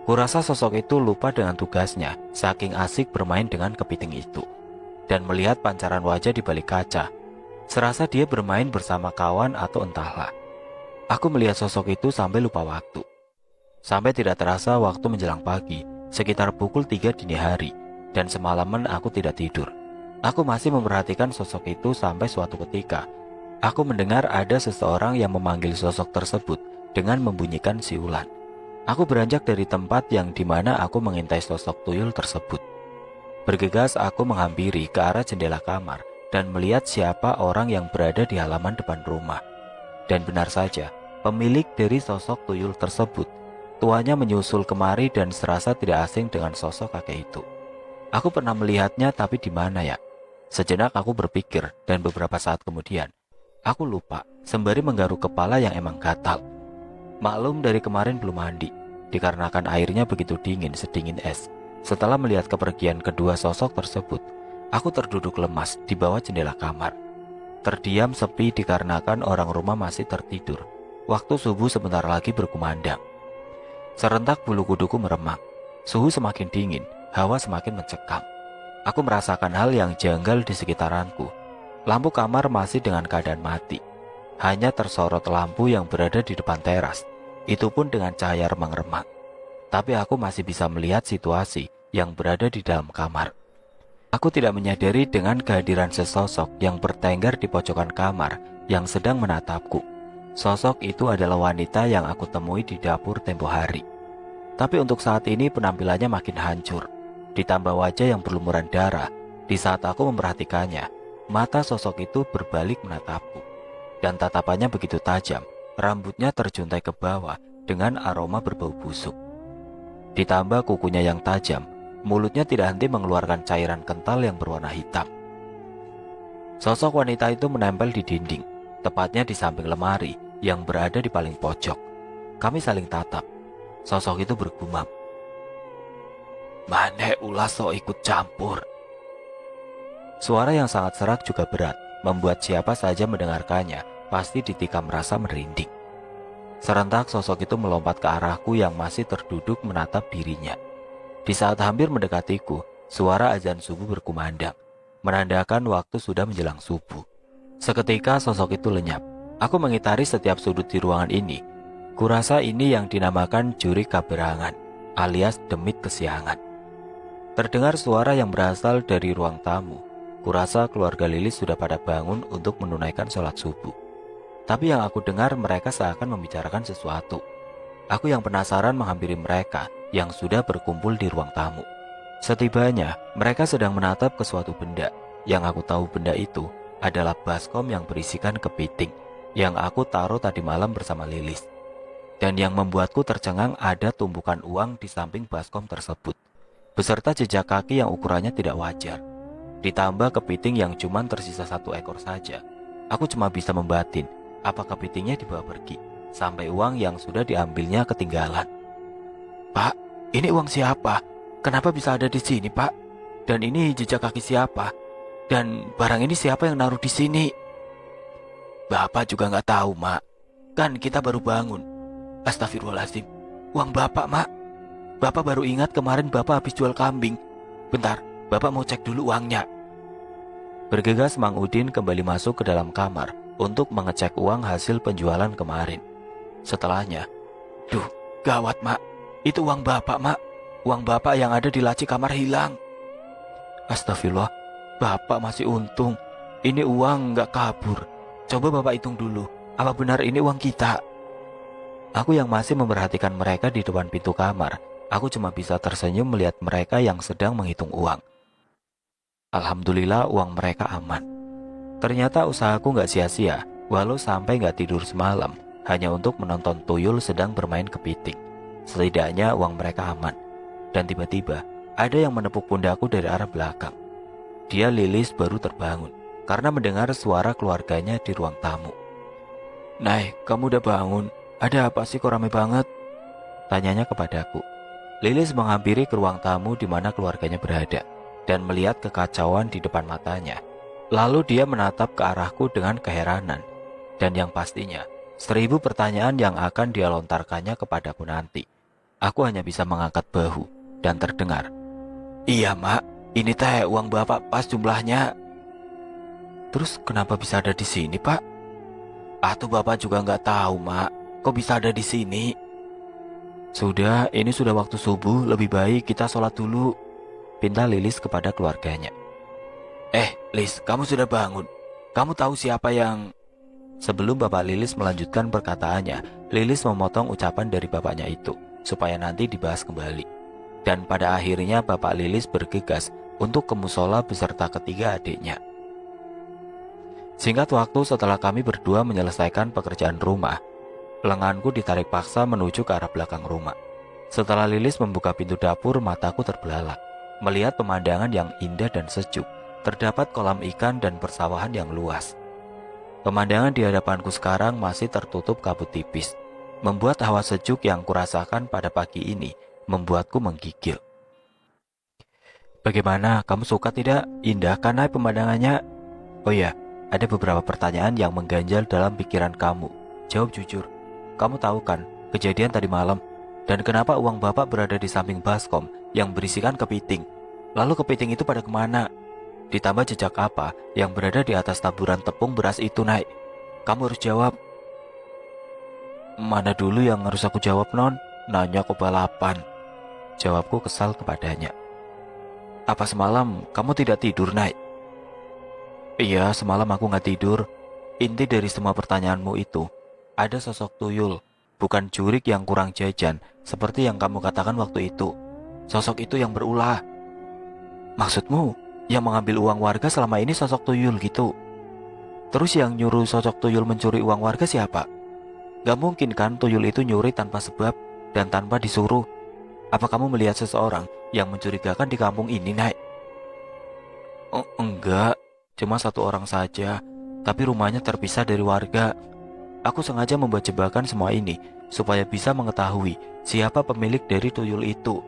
Kurasa sosok itu lupa dengan tugasnya, saking asik bermain dengan kepiting itu. Dan melihat pancaran wajah di balik kaca, serasa dia bermain bersama kawan atau entahlah. Aku melihat sosok itu sampai lupa waktu. Sampai tidak terasa waktu menjelang pagi, sekitar pukul 3 dini hari, dan semalaman aku tidak tidur. Aku masih memperhatikan sosok itu sampai suatu ketika, aku mendengar ada seseorang yang memanggil sosok tersebut dengan membunyikan siulan. Aku beranjak dari tempat yang dimana aku mengintai sosok tuyul tersebut. Bergegas aku menghampiri ke arah jendela kamar dan melihat siapa orang yang berada di halaman depan rumah. Dan benar saja, pemilik dari sosok tuyul tersebut. Tuanya menyusul kemari dan serasa tidak asing dengan sosok kakek itu. Aku pernah melihatnya, tapi di mana ya? Sejenak aku berpikir, dan beberapa saat kemudian aku lupa, sembari menggaruk kepala yang emang gatal. Maklum dari kemarin belum mandi, dikarenakan airnya begitu dingin sedingin es. Setelah melihat kepergian kedua sosok tersebut, aku terduduk lemas di bawah jendela kamar. Terdiam sepi dikarenakan orang rumah masih tertidur. Waktu subuh sebentar lagi berkumandang. Serentak bulu kuduku meremang. Suhu semakin dingin, hawa semakin mencekam. Aku merasakan hal yang janggal di sekitaranku. Lampu kamar masih dengan keadaan mati. Hanya tersorot lampu yang berada di depan teras. Itu pun dengan cahaya remang-remang. Tapi aku masih bisa melihat situasi yang berada di dalam kamar. Aku tidak menyadari dengan kehadiran sesosok yang bertengger di pojokan kamar yang sedang menatapku. Sosok itu adalah wanita yang aku temui di dapur tempo hari. Tapi untuk saat ini penampilannya makin hancur. Ditambah wajah yang berlumuran darah. Di saat aku memperhatikannya, mata sosok itu berbalik menatapku. Dan tatapannya begitu tajam, rambutnya terjuntai ke bawah dengan aroma berbau busuk. Ditambah kukunya yang tajam, mulutnya tidak henti mengeluarkan cairan kental yang berwarna hitam. Sosok wanita itu menempel di dinding, tepatnya di samping lemari yang berada di paling pojok. Kami saling tatap. Sosok itu bergumam, "Maneh ulah sok ikut campur." Suara yang sangat serak juga berat, membuat siapa saja mendengarkannya pasti ditikam rasa merinding. Serentak sosok itu melompat ke arahku yang masih terduduk menatap dirinya. Di saat hampir mendekatiku, suara azan subuh berkumandang, menandakan waktu sudah menjelang subuh. Seketika sosok itu lenyap. Aku mengitari setiap sudut di ruangan ini. Kurasa ini yang dinamakan juri kaberangan, alias demit kesiangan. Terdengar suara yang berasal dari ruang tamu. Kurasa keluarga Lilis sudah pada bangun untuk menunaikan sholat subuh. Tapi yang aku dengar mereka seakan membicarakan sesuatu. Aku yang penasaran menghampiri mereka yang sudah berkumpul di ruang tamu. Setibanya, mereka sedang menatap ke suatu benda. Yang aku tahu benda itu adalah baskom yang berisikan kepiting yang aku taruh tadi malam bersama Lilis. Dan yang membuatku tercengang ada tumpukan uang di samping baskom tersebut, beserta jejak kaki yang ukurannya tidak wajar. Ditambah kepiting yang cuma tersisa 1 ekor saja. Aku cuma bisa membatin, apa kepitingnya dibawa pergi, sampai uang yang sudah diambilnya ketinggalan. "Pak, ini uang siapa? Kenapa bisa ada di sini, Pak? Dan ini jejak kaki siapa? Dan barang ini siapa yang naruh di sini?" "Bapak juga nggak tahu, Mak. Kan kita baru bangun." "Astagfirullahaladzim, uang Bapak, Mak. Bapak baru ingat kemarin Bapak habis jual kambing. Bentar, Bapak mau cek dulu uangnya." Bergegas Mang Udin kembali masuk ke dalam kamar untuk mengecek uang hasil penjualan kemarin. Setelahnya, "Duh, gawat, Mak. Itu uang Bapak, Mak. Uang Bapak yang ada di laci kamar hilang." "Astagfirullah, Bapak masih untung. Ini uang nggak kabur. Coba Bapak hitung dulu, apa benar ini uang kita?" Aku yang masih memperhatikan mereka di depan pintu kamar, aku cuma bisa tersenyum melihat mereka yang sedang menghitung uang. Alhamdulillah uang mereka aman. Ternyata usahaku nggak sia-sia, walau sampai nggak tidur semalam, hanya untuk menonton tuyul sedang bermain kepiting. Setidaknya uang mereka aman. Dan tiba-tiba, ada yang menepuk pundakku dari arah belakang. Dia Lilis baru terbangun, karena mendengar suara keluarganya di ruang tamu. "Nay, kamu udah bangun? Ada apa sih kok rame banget?" tanyanya kepadaku. Lilis menghampiri ke ruang tamu di mana keluarganya berada dan melihat kekacauan di depan matanya. Lalu dia menatap ke arahku dengan keheranan. Dan yang pastinya, 1000 pertanyaan yang akan dia lontarkannya kepadaku nanti. Aku hanya bisa mengangkat bahu dan terdengar, "Iya, Mak, ini teh uang Bapak pas jumlahnya." "Terus kenapa bisa ada di sini, Pak?" "Tuh Bapak juga nggak tahu, Mak. Kok bisa ada di sini?" "Sudah, ini sudah waktu subuh, lebih baik kita sholat dulu," pinta Lilis kepada keluarganya. Lis, kamu sudah bangun. Kamu tahu siapa yang..." Sebelum Bapak Lilis melanjutkan perkataannya, Lilis memotong ucapan dari bapaknya itu, supaya nanti dibahas kembali. Dan pada akhirnya Bapak Lilis bergegas untuk ke musola beserta ketiga adiknya. Singkat waktu setelah kami berdua menyelesaikan pekerjaan rumah, lenganku ditarik paksa menuju ke arah belakang rumah. Setelah Lilis membuka pintu dapur, mataku terbelalak. Melihat pemandangan yang indah dan sejuk, terdapat kolam ikan dan persawahan yang luas. Pemandangan di hadapanku sekarang masih tertutup kabut tipis, membuat hawa sejuk yang kurasakan pada pagi ini membuatku menggigil. "Bagaimana, kamu suka tidak? Indah kan pemandangannya? Oh ya, ada beberapa pertanyaan yang mengganjal dalam pikiran kamu. Jawab jujur. Kamu tahu kan kejadian tadi malam? Dan kenapa uang Bapak berada di samping baskom yang berisikan kepiting? Lalu kepiting itu pada kemana? Ditambah jejak apa yang berada di atas taburan tepung beras itu, Nay? Kamu harus jawab." "Mana dulu yang harus aku jawab, Non? Nanya kok balapan?" jawabku kesal kepadanya. Apa semalam kamu tidak tidur, Nay? Iya, semalam aku nggak tidur. Inti dari semua pertanyaanmu itu, ada sosok tuyul, bukan jurik yang kurang jajan, seperti yang kamu katakan waktu itu. Sosok itu yang berulah. Maksudmu, yang mengambil uang warga selama ini sosok tuyul gitu? Terus yang nyuruh sosok tuyul mencuri uang warga siapa? Gak mungkin kan tuyul itu nyuri tanpa sebab dan tanpa disuruh. Apa kamu melihat seseorang yang mencurigakan di kampung ini, Nay? Oh, enggak, cuma satu orang saja, tapi rumahnya terpisah dari warga. Aku sengaja membuat jebakan semua ini supaya bisa mengetahui siapa pemilik dari tuyul itu.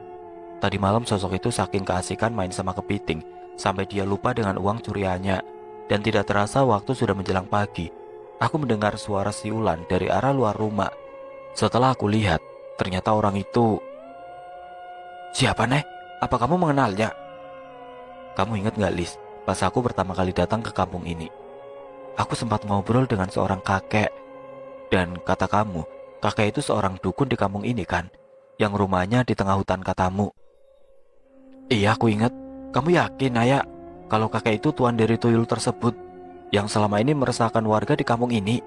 Tadi malam sosok itu saking keasikan main sama kepiting sampai dia lupa dengan uang curiannya. Dan tidak terasa waktu sudah menjelang pagi. Aku mendengar suara siulan dari arah luar rumah. Setelah aku lihat, ternyata orang itu... Siapa, Nek? Apa kamu mengenalnya? Kamu ingat gak, Lis? Pas aku pertama kali datang ke kampung ini, aku sempat ngobrol dengan seorang kakek. Dan kata kamu, kakek itu seorang dukun di kampung ini kan? Yang rumahnya di tengah hutan katamu. Iya, aku ingat. Kamu yakin, Naya, kalau kakek itu tuan dari tuyul tersebut yang selama ini meresahkan warga di kampung ini?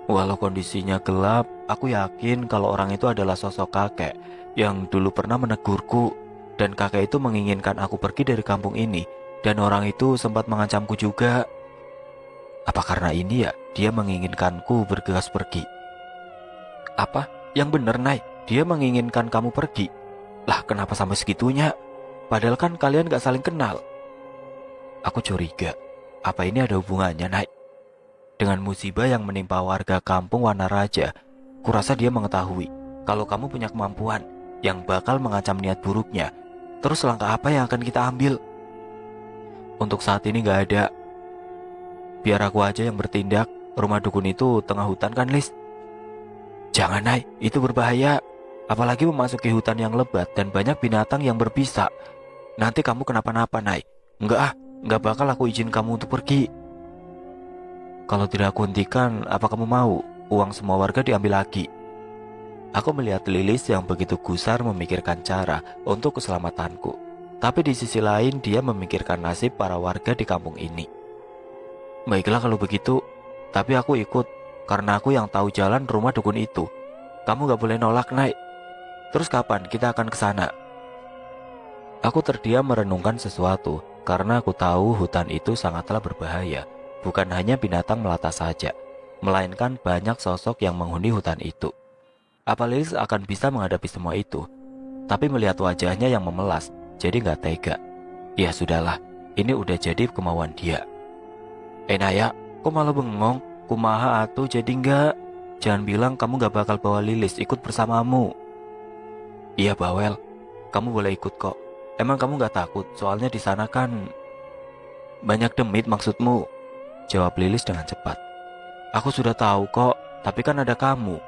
Walau kondisinya gelap, aku yakin kalau orang itu adalah sosok kakek yang dulu pernah menegurku. Dan kakek itu menginginkan aku pergi dari kampung ini. Dan orang itu sempat mengancamku juga. Apa karena ini ya dia menginginkanku bergegas pergi? Apa? Yang bener, Nay, dia menginginkan kamu pergi? Lah kenapa sampai segitunya? Padahal kan kalian gak saling kenal. Aku curiga, apa ini ada hubungannya, Nay? Dengan musibah yang menimpa warga kampung Wanaraja, kurasa dia mengetahui kalau kamu punya kemampuan yang bakal mengancam niat buruknya. Terus langkah apa yang akan kita ambil? Untuk saat ini gak ada. Biar aku aja yang bertindak. Rumah dukun itu tengah hutan kan, Lis? Jangan, Nay, itu berbahaya. Apalagi memasuki hutan yang lebat dan banyak binatang yang berbisa. Nanti kamu kenapa-napa, Nay. Enggak bakal aku izin kamu untuk pergi. Kalau tidak aku hentikan, apa kamu mau uang semua warga diambil lagi? Aku melihat Lilis yang begitu gusar memikirkan cara untuk keselamatanku. Tapi di sisi lain dia memikirkan nasib para warga di kampung ini. Baiklah kalau begitu, tapi aku ikut karena aku yang tahu jalan rumah dukun itu. Kamu gak boleh nolak, Nay. Terus kapan kita akan ke sana? Aku terdiam merenungkan sesuatu karena aku tahu hutan itu sangatlah berbahaya. Bukan hanya binatang melata saja, melainkan banyak sosok yang menghuni hutan itu. Apa Lilis akan bisa menghadapi semua itu? Tapi melihat wajahnya yang memelas, jadi gak tega. Ya sudahlah, ini udah jadi kemauan dia. Naya, kok malah bengong? Kumaha atuh jadi enggak? Jangan bilang kamu gak bakal bawa Lilis ikut bersamamu. Iya Bawel, kamu boleh ikut kok. Emang kamu gak takut? Soalnya di sana kan banyak demit maksudmu? Jawab Lilis dengan cepat. Aku sudah tahu kok, tapi kan ada kamu.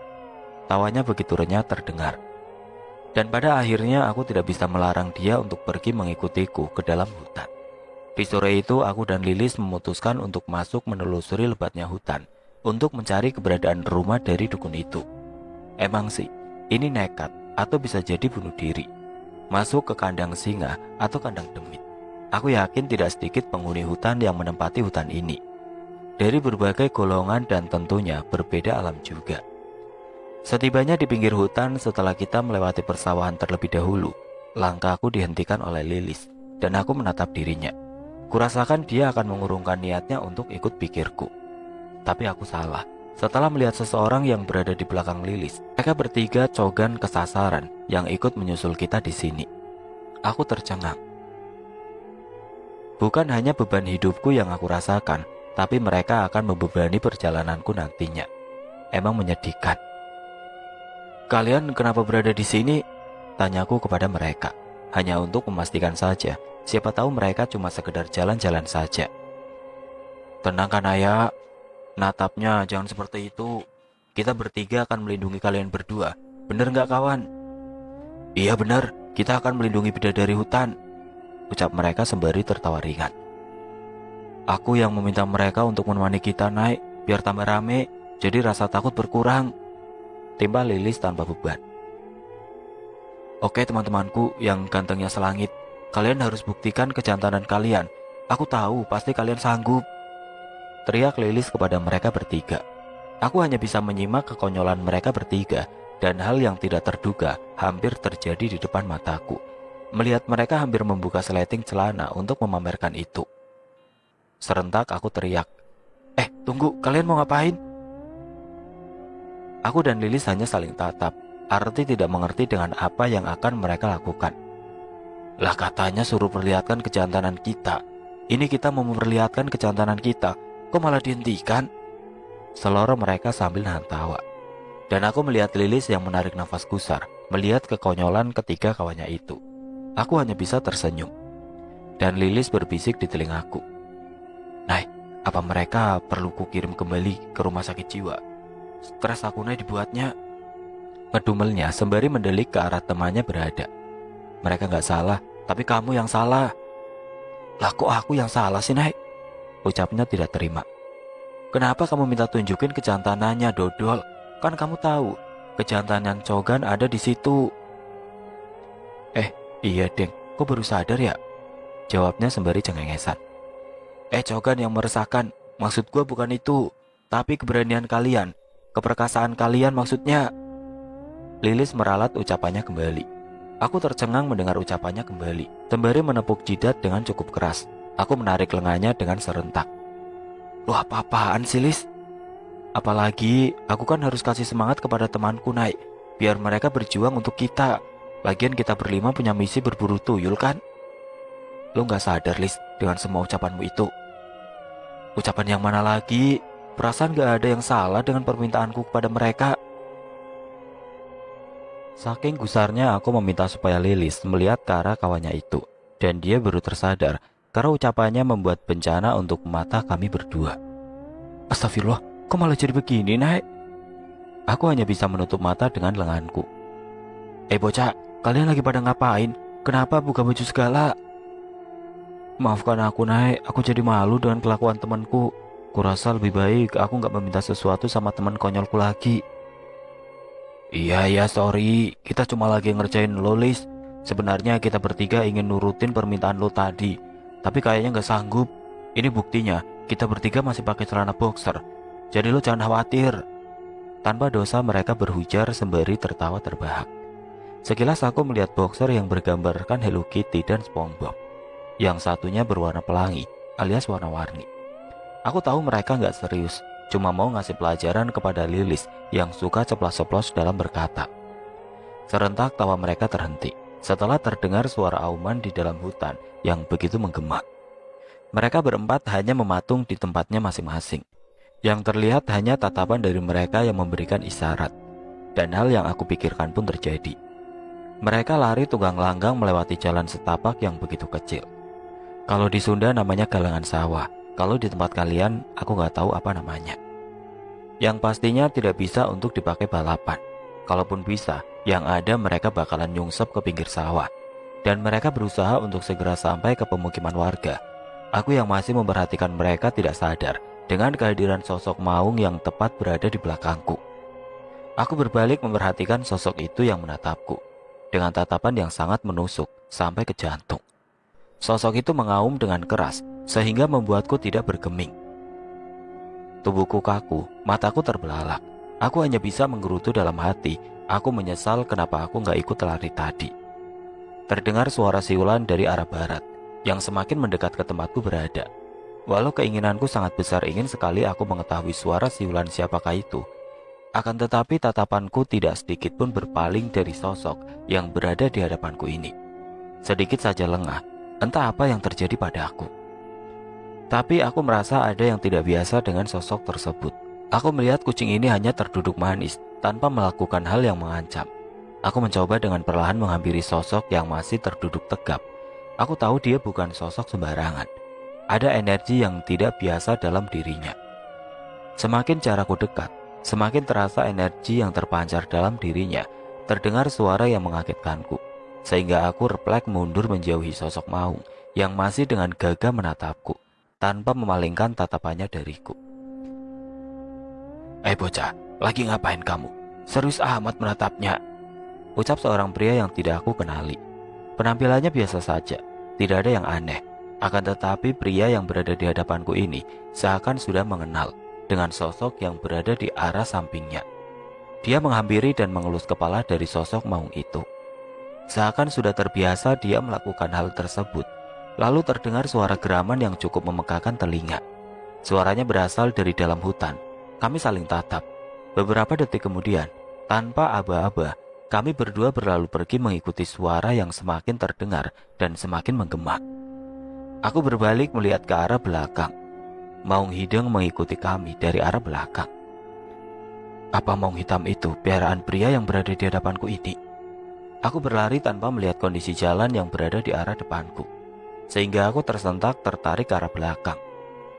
Tawanya begitu renyah terdengar. Dan pada akhirnya aku tidak bisa melarang dia untuk pergi mengikutiku ke dalam hutan. Di sore itu aku dan Lilis memutuskan untuk masuk menelusuri lebatnya hutan untuk mencari keberadaan rumah dari dukun itu. Emang sih, ini nekat atau bisa jadi bunuh diri. Masuk ke kandang singa atau kandang demit. Aku yakin tidak sedikit penghuni hutan yang menempati hutan ini. Dari berbagai golongan dan tentunya berbeda alam juga. Setibanya di pinggir hutan setelah kita melewati persawahan terlebih dahulu, langkahku dihentikan oleh Lilis dan aku menatap dirinya. Kurasakan dia akan mengurungkan niatnya untuk ikut pikirku. Tapi aku salah. Setelah melihat seseorang yang berada di belakang Lilis, mereka bertiga cogan kesasaran yang ikut menyusul kita di sini. Aku tercengang. Bukan hanya beban hidupku yang aku rasakan, tapi mereka akan membebani perjalananku nantinya. Emang menyedihkan. Kalian kenapa berada di sini? Tanyaku kepada mereka. Hanya untuk memastikan saja. Siapa tahu mereka cuma sekedar jalan-jalan saja. Tenang kan Ayah. Natapnya jangan seperti itu. Kita bertiga akan melindungi kalian berdua. Bener gak kawan? Iya bener, kita akan melindungi bidadari hutan, ucap mereka sembari tertawa ringan. Aku yang meminta mereka untuk menemani kita naik, biar tambah rame, jadi rasa takut berkurang, timbal Lilis tanpa beban. Oke teman-temanku yang gantengnya selangit, kalian harus buktikan kejantanan kalian. Aku tahu pasti kalian sanggup. Teriak Lilis kepada mereka bertiga. Aku hanya bisa menyimak kekonyolan mereka bertiga, dan hal yang tidak terduga hampir terjadi di depan mataku. Melihat mereka hampir membuka seleting celana untuk memamerkan itu. Serentak aku teriak, tunggu, kalian mau ngapain? Aku dan Lilis hanya saling tatap, arti tidak mengerti dengan apa yang akan mereka lakukan. Lah katanya suruh perlihatkan kejantanan kita. Ini kita mau memperlihatkan kejantanan kita, kok malah dihentikan? Seloro mereka sambil nahan tawa. Dan aku melihat Lilis yang menarik nafas gusar, melihat kekonyolan ketiga kawannya itu. Aku hanya bisa tersenyum. Dan Lilis berbisik di telingaku, "Nay, apa mereka perlu kukirim kembali ke rumah sakit jiwa? Stres aku Nay dibuatnya." Pedumelnya sembari mendelik ke arah temannya berada. "Mereka gak salah, tapi kamu yang salah." "Lah kok aku yang salah sih Nay?" Ucapnya tidak terima. "Kenapa kamu minta tunjukin kejantanannya, dodol? Kan kamu tahu kejantanan Cogan ada di situ." Iya Deng, kok baru sadar ya?" Jawabnya sembari cengengesan. Cogan yang meresahkan, maksud gue bukan itu, tapi keberanian kalian, keperkasaan kalian maksudnya." Lilis meralat ucapannya kembali. Aku tercengang mendengar ucapannya kembali, sembari menepuk jidat dengan cukup keras. Aku menarik lengannya dengan serentak. "Lu apa-apaan sih Lis? Apalagi aku kan harus kasih semangat kepada temanku Nay, biar mereka berjuang untuk kita. Lagian kita berlima punya misi berburu tuyul kan? Lu gak sadar Lis dengan semua ucapanmu itu?" "Ucapan yang mana lagi? Perasaan gak ada yang salah dengan permintaanku kepada mereka." Saking gusarnya aku meminta supaya Lilis melihat ke arah kawannya itu, dan dia baru tersadar karena ucapannya membuat bencana untuk mata kami berdua. "Astagfirullah, kok malah jadi begini Nay?" Aku hanya bisa menutup mata dengan lenganku. Bocah, kalian lagi pada ngapain? Kenapa buka baju segala?" "Maafkan aku Nay, aku jadi malu dengan kelakuan temanku. Kurasa lebih baik aku gak meminta sesuatu sama teman konyolku lagi." Iya, sorry, kita cuma lagi ngerjain lo Lis. Sebenarnya kita bertiga ingin nurutin permintaan lo tadi, tapi kayaknya gak sanggup. Ini buktinya, kita bertiga masih pakai celana boxer. Jadi lo jangan khawatir." Tanpa dosa mereka berhujar sembari tertawa terbahak. Sekilas aku melihat boxer yang bergambarkan Hello Kitty dan SpongeBob. Yang satunya berwarna pelangi alias warna-warni. Aku tahu mereka gak serius, cuma mau ngasih pelajaran kepada Lilis yang suka ceplas-ceplos dalam berkata. Serentak tawa mereka terhenti setelah terdengar suara auman di dalam hutan yang begitu menggema. Mereka berempat hanya mematung di tempatnya masing-masing. Yang terlihat hanya tatapan dari mereka yang memberikan isyarat. Dan hal yang aku pikirkan pun terjadi. Mereka lari tunggang langgang melewati jalan setapak yang begitu kecil. Kalau di Sunda namanya galangan sawah. Kalau di tempat kalian, aku gak tahu apa namanya. Yang pastinya tidak bisa untuk dipakai balapan. Kalaupun bisa, yang ada mereka bakalan nyungsep ke pinggir sawah. Dan mereka berusaha untuk segera sampai ke pemukiman warga. Aku yang masih memperhatikan mereka tidak sadar dengan kehadiran sosok maung yang tepat berada di belakangku. Aku berbalik memperhatikan sosok itu yang menatapku dengan tatapan yang sangat menusuk sampai ke jantung. Sosok itu mengaum dengan keras sehingga membuatku tidak bergeming. Tubuhku kaku, mataku terbelalak. Aku hanya bisa menggerutu dalam hati. Aku menyesal kenapa aku gak ikut lari tadi. Terdengar suara siulan dari arah barat yang semakin mendekat ke tempatku berada. Walau keinginanku sangat besar ingin sekali aku mengetahui suara siulan siapakah itu, akan tetapi tatapanku tidak sedikit pun berpaling dari sosok yang berada di hadapanku ini. Sedikit saja lengah, entah apa yang terjadi padaku. Tapi aku merasa ada yang tidak biasa dengan sosok tersebut. Aku melihat kucing ini hanya terduduk manis tanpa melakukan hal yang mengancam. Aku mencoba dengan perlahan menghampiri sosok yang masih terduduk tegap. Aku tahu dia bukan sosok sembarangan. Ada energi yang tidak biasa dalam dirinya. Semakin jarakku dekat, semakin terasa energi yang terpancar dalam dirinya. Terdengar suara yang mengagetkanku, sehingga aku refleks mundur menjauhi sosok maung yang masih dengan gagah menatapku, tanpa memalingkan tatapannya dariku. Bocah, lagi ngapain kamu? Serius amat menatapnya, ucap seorang pria yang tidak aku kenali. Penampilannya biasa saja, Tidak ada yang aneh. Akan tetapi pria yang berada di hadapanku ini seakan sudah mengenal dengan sosok yang berada di arah sampingnya. Dia menghampiri dan mengelus kepala dari sosok maung itu. Seakan sudah terbiasa dia melakukan hal tersebut. Lalu terdengar suara geraman yang cukup memegahkan telinga. Suaranya berasal dari dalam hutan. Kami saling tatap. Beberapa detik kemudian, tanpa aba-aba, kami berdua berlalu pergi mengikuti suara yang semakin terdengar dan semakin menggema. Aku berbalik melihat ke arah belakang. Maung hidung mengikuti kami dari arah belakang. Apa maung hitam itu piaraan pria yang berada di hadapanku ini? Aku berlari tanpa melihat kondisi jalan yang berada di arah depanku, sehingga aku tersentak tertarik ke arah belakang.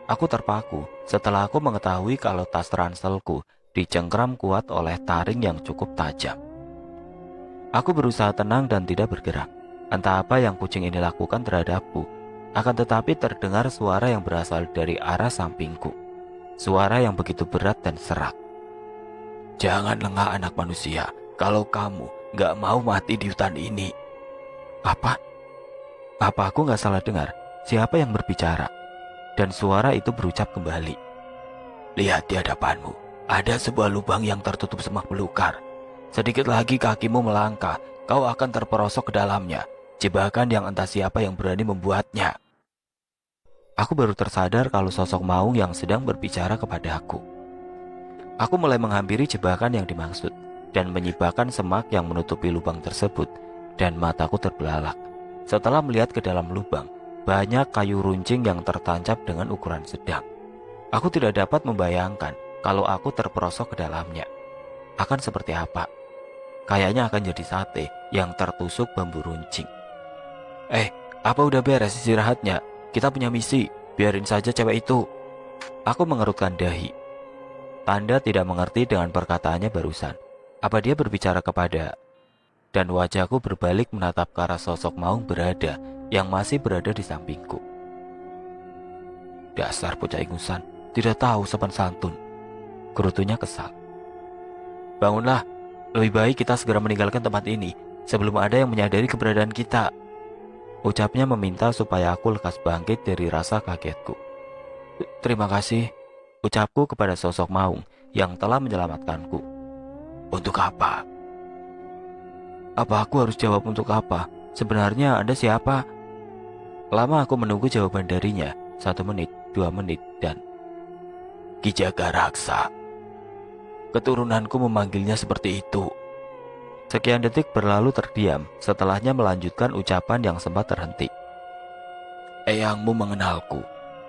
Aku terpaku setelah aku mengetahui kalau tas ranselku dicengkram kuat oleh taring yang cukup tajam. Aku berusaha tenang dan tidak bergerak. Entah apa yang kucing ini lakukan terhadapku, akan tetapi terdengar suara yang berasal dari arah sampingku. Suara yang begitu berat dan serak. Jangan lengah anak manusia, kalau kamu gak mau mati di hutan ini. Apa? Apa aku gak salah dengar? Siapa yang berbicara? Dan suara itu berucap kembali. Lihat di hadapanmu, ada sebuah lubang yang tertutup semak belukar. Sedikit lagi kakimu melangkah, kau akan terperosok ke dalamnya. Jebakan yang entah siapa yang berani membuatnya. Aku baru tersadar kalau sosok maung yang sedang berbicara kepada aku. Aku mulai menghampiri jebakan yang dimaksud dan menyibakkan semak yang menutupi lubang tersebut, dan mataku terbelalak. Setelah melihat ke dalam lubang, banyak kayu runcing yang tertancap dengan ukuran sedang. Aku tidak dapat membayangkan kalau aku terperosok ke dalamnya. Akan seperti apa? Kayaknya akan jadi sate yang tertusuk bambu runcing. Apa udah beres istirahatnya? Kita punya misi, biarin saja cewek itu. Aku mengerutkan dahi. Tanda tidak mengerti dengan perkataannya barusan. Apa dia berbicara kepada... Dan wajahku berbalik menatap ke arah sosok maung berada yang masih berada di sampingku. Dasar bocah ingusan, tidak tahu sopan santun. Gerutunya kesal. Bangunlah, lebih baik kita segera meninggalkan tempat ini sebelum ada yang menyadari keberadaan kita. Ucapnya meminta supaya aku lekas bangkit dari rasa kagetku. Terima kasih, ucapku kepada sosok maung yang telah menyelamatkanku. Untuk apa? Apa aku harus jawab untuk apa? Sebenarnya Anda siapa? Lama aku menunggu jawaban darinya. 1 menit, 2 menit, dan... Ki Jagaraksa. Keturunanku memanggilnya seperti itu. Sekian detik berlalu terdiam. Setelahnya melanjutkan ucapan yang sempat terhenti. Eyangmu mengenalku,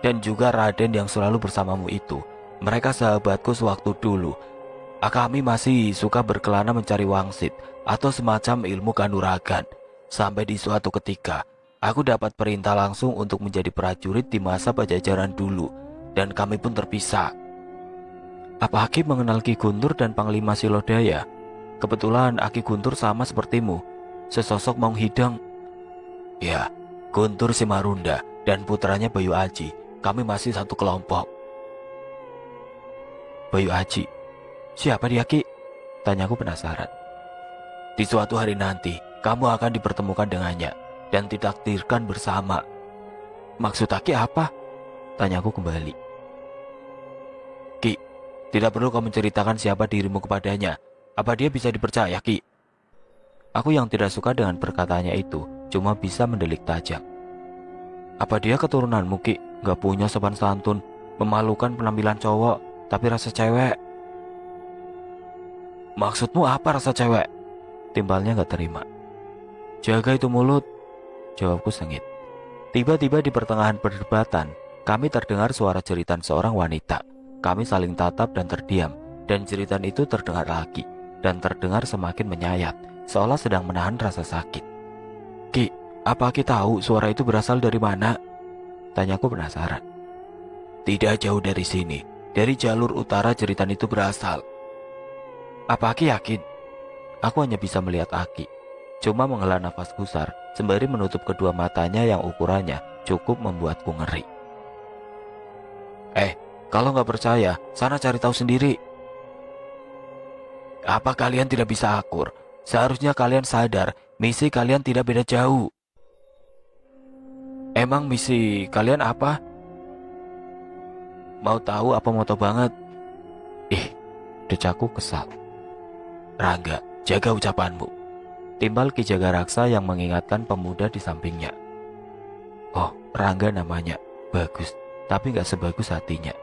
dan juga Raden yang selalu bersamamu itu. Mereka sahabatku sewaktu dulu. Kami masih suka berkelana mencari wangsit atau semacam ilmu kanuragan. Sampai di suatu ketika, aku dapat perintah langsung untuk menjadi prajurit di masa Pajajaran dulu, dan kami pun terpisah. Apa Aki mengenal Ki Guntur dan Panglima Silodaya? Kebetulan Aki Guntur sama sepertimu, sesosok maung hidang. Ya, Guntur Simarunda dan putranya Bayu Aji, kami masih satu kelompok. Bayu Aji? Siapa dia, Ki? Tanyaku penasaran. Di suatu hari nanti, kamu akan dipertemukan dengannya dan ditakdirkan bersama. Maksud Ki apa? Tanyaku kembali. Ki, tidak perlu kau menceritakan siapa dirimu kepadanya. Apa dia bisa dipercaya, Ki? Aku yang tidak suka dengan perkataannya itu cuma bisa mendelik tajam. Apa dia keturunanmu, Ki? Gak punya sopan santun, memalukan penampilan cowok, tapi rasa cewek. Maksudmu apa rasa cewek? Timbalnya gak terima. Jaga itu mulut, jawabku sengit. Tiba-tiba di pertengahan perdebatan, kami terdengar suara jeritan seorang wanita. Kami saling tatap dan terdiam, dan jeritan itu terdengar lagi, dan terdengar semakin menyayat, seolah sedang menahan rasa sakit. Ki, apa Ki tahu suara itu berasal dari mana? Tanyaku penasaran. Tidak jauh dari sini, dari jalur utara jeritan itu berasal. Apa Aki yakin? Aku hanya bisa melihat Aki. Cuma menghela nafas gusar sembari menutup kedua matanya yang ukurannya cukup membuatku ngeri. Kalau nggak percaya, sana cari tahu sendiri. Apa kalian tidak bisa akur? Seharusnya kalian sadar, misi kalian tidak beda jauh. Emang misi kalian apa? Mau tahu apa moto banget? Ih, decaku kesal. Rangga, jaga ucapanmu. Timbal Ki Jagaraksa yang mengingatkan pemuda di sampingnya. Oh, Rangga namanya. Bagus, tapi gak sebagus hatinya.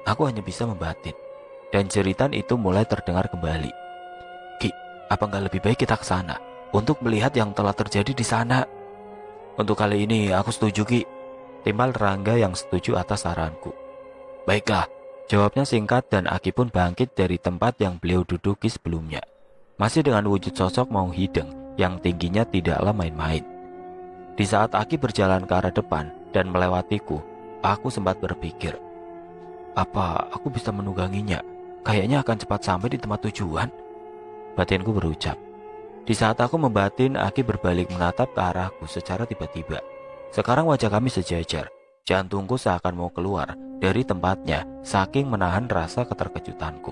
Aku hanya bisa membatin. Dan jeritan itu mulai terdengar kembali. Ki, apa gak lebih baik kita ke sana untuk melihat yang telah terjadi di sana? Untuk kali ini aku setuju, Ki. Timbal Rangga yang setuju atas saranku. Baiklah, jawabnya singkat dan Aki pun bangkit dari tempat yang beliau duduki sebelumnya. Masih dengan wujud sosok Maung Hideng yang tingginya tidaklah main-main. Di saat Aki berjalan ke arah depan dan melewatiku, aku sempat berpikir, apa aku bisa menungganginya? Kayaknya akan cepat sampai di tempat tujuan. Batinku berucap. Di saat aku membatin, Aki berbalik menatap ke arahku secara tiba-tiba. Sekarang wajah kami sejajar. Jantungku seakan mau keluar dari tempatnya saking menahan rasa keterkejutanku.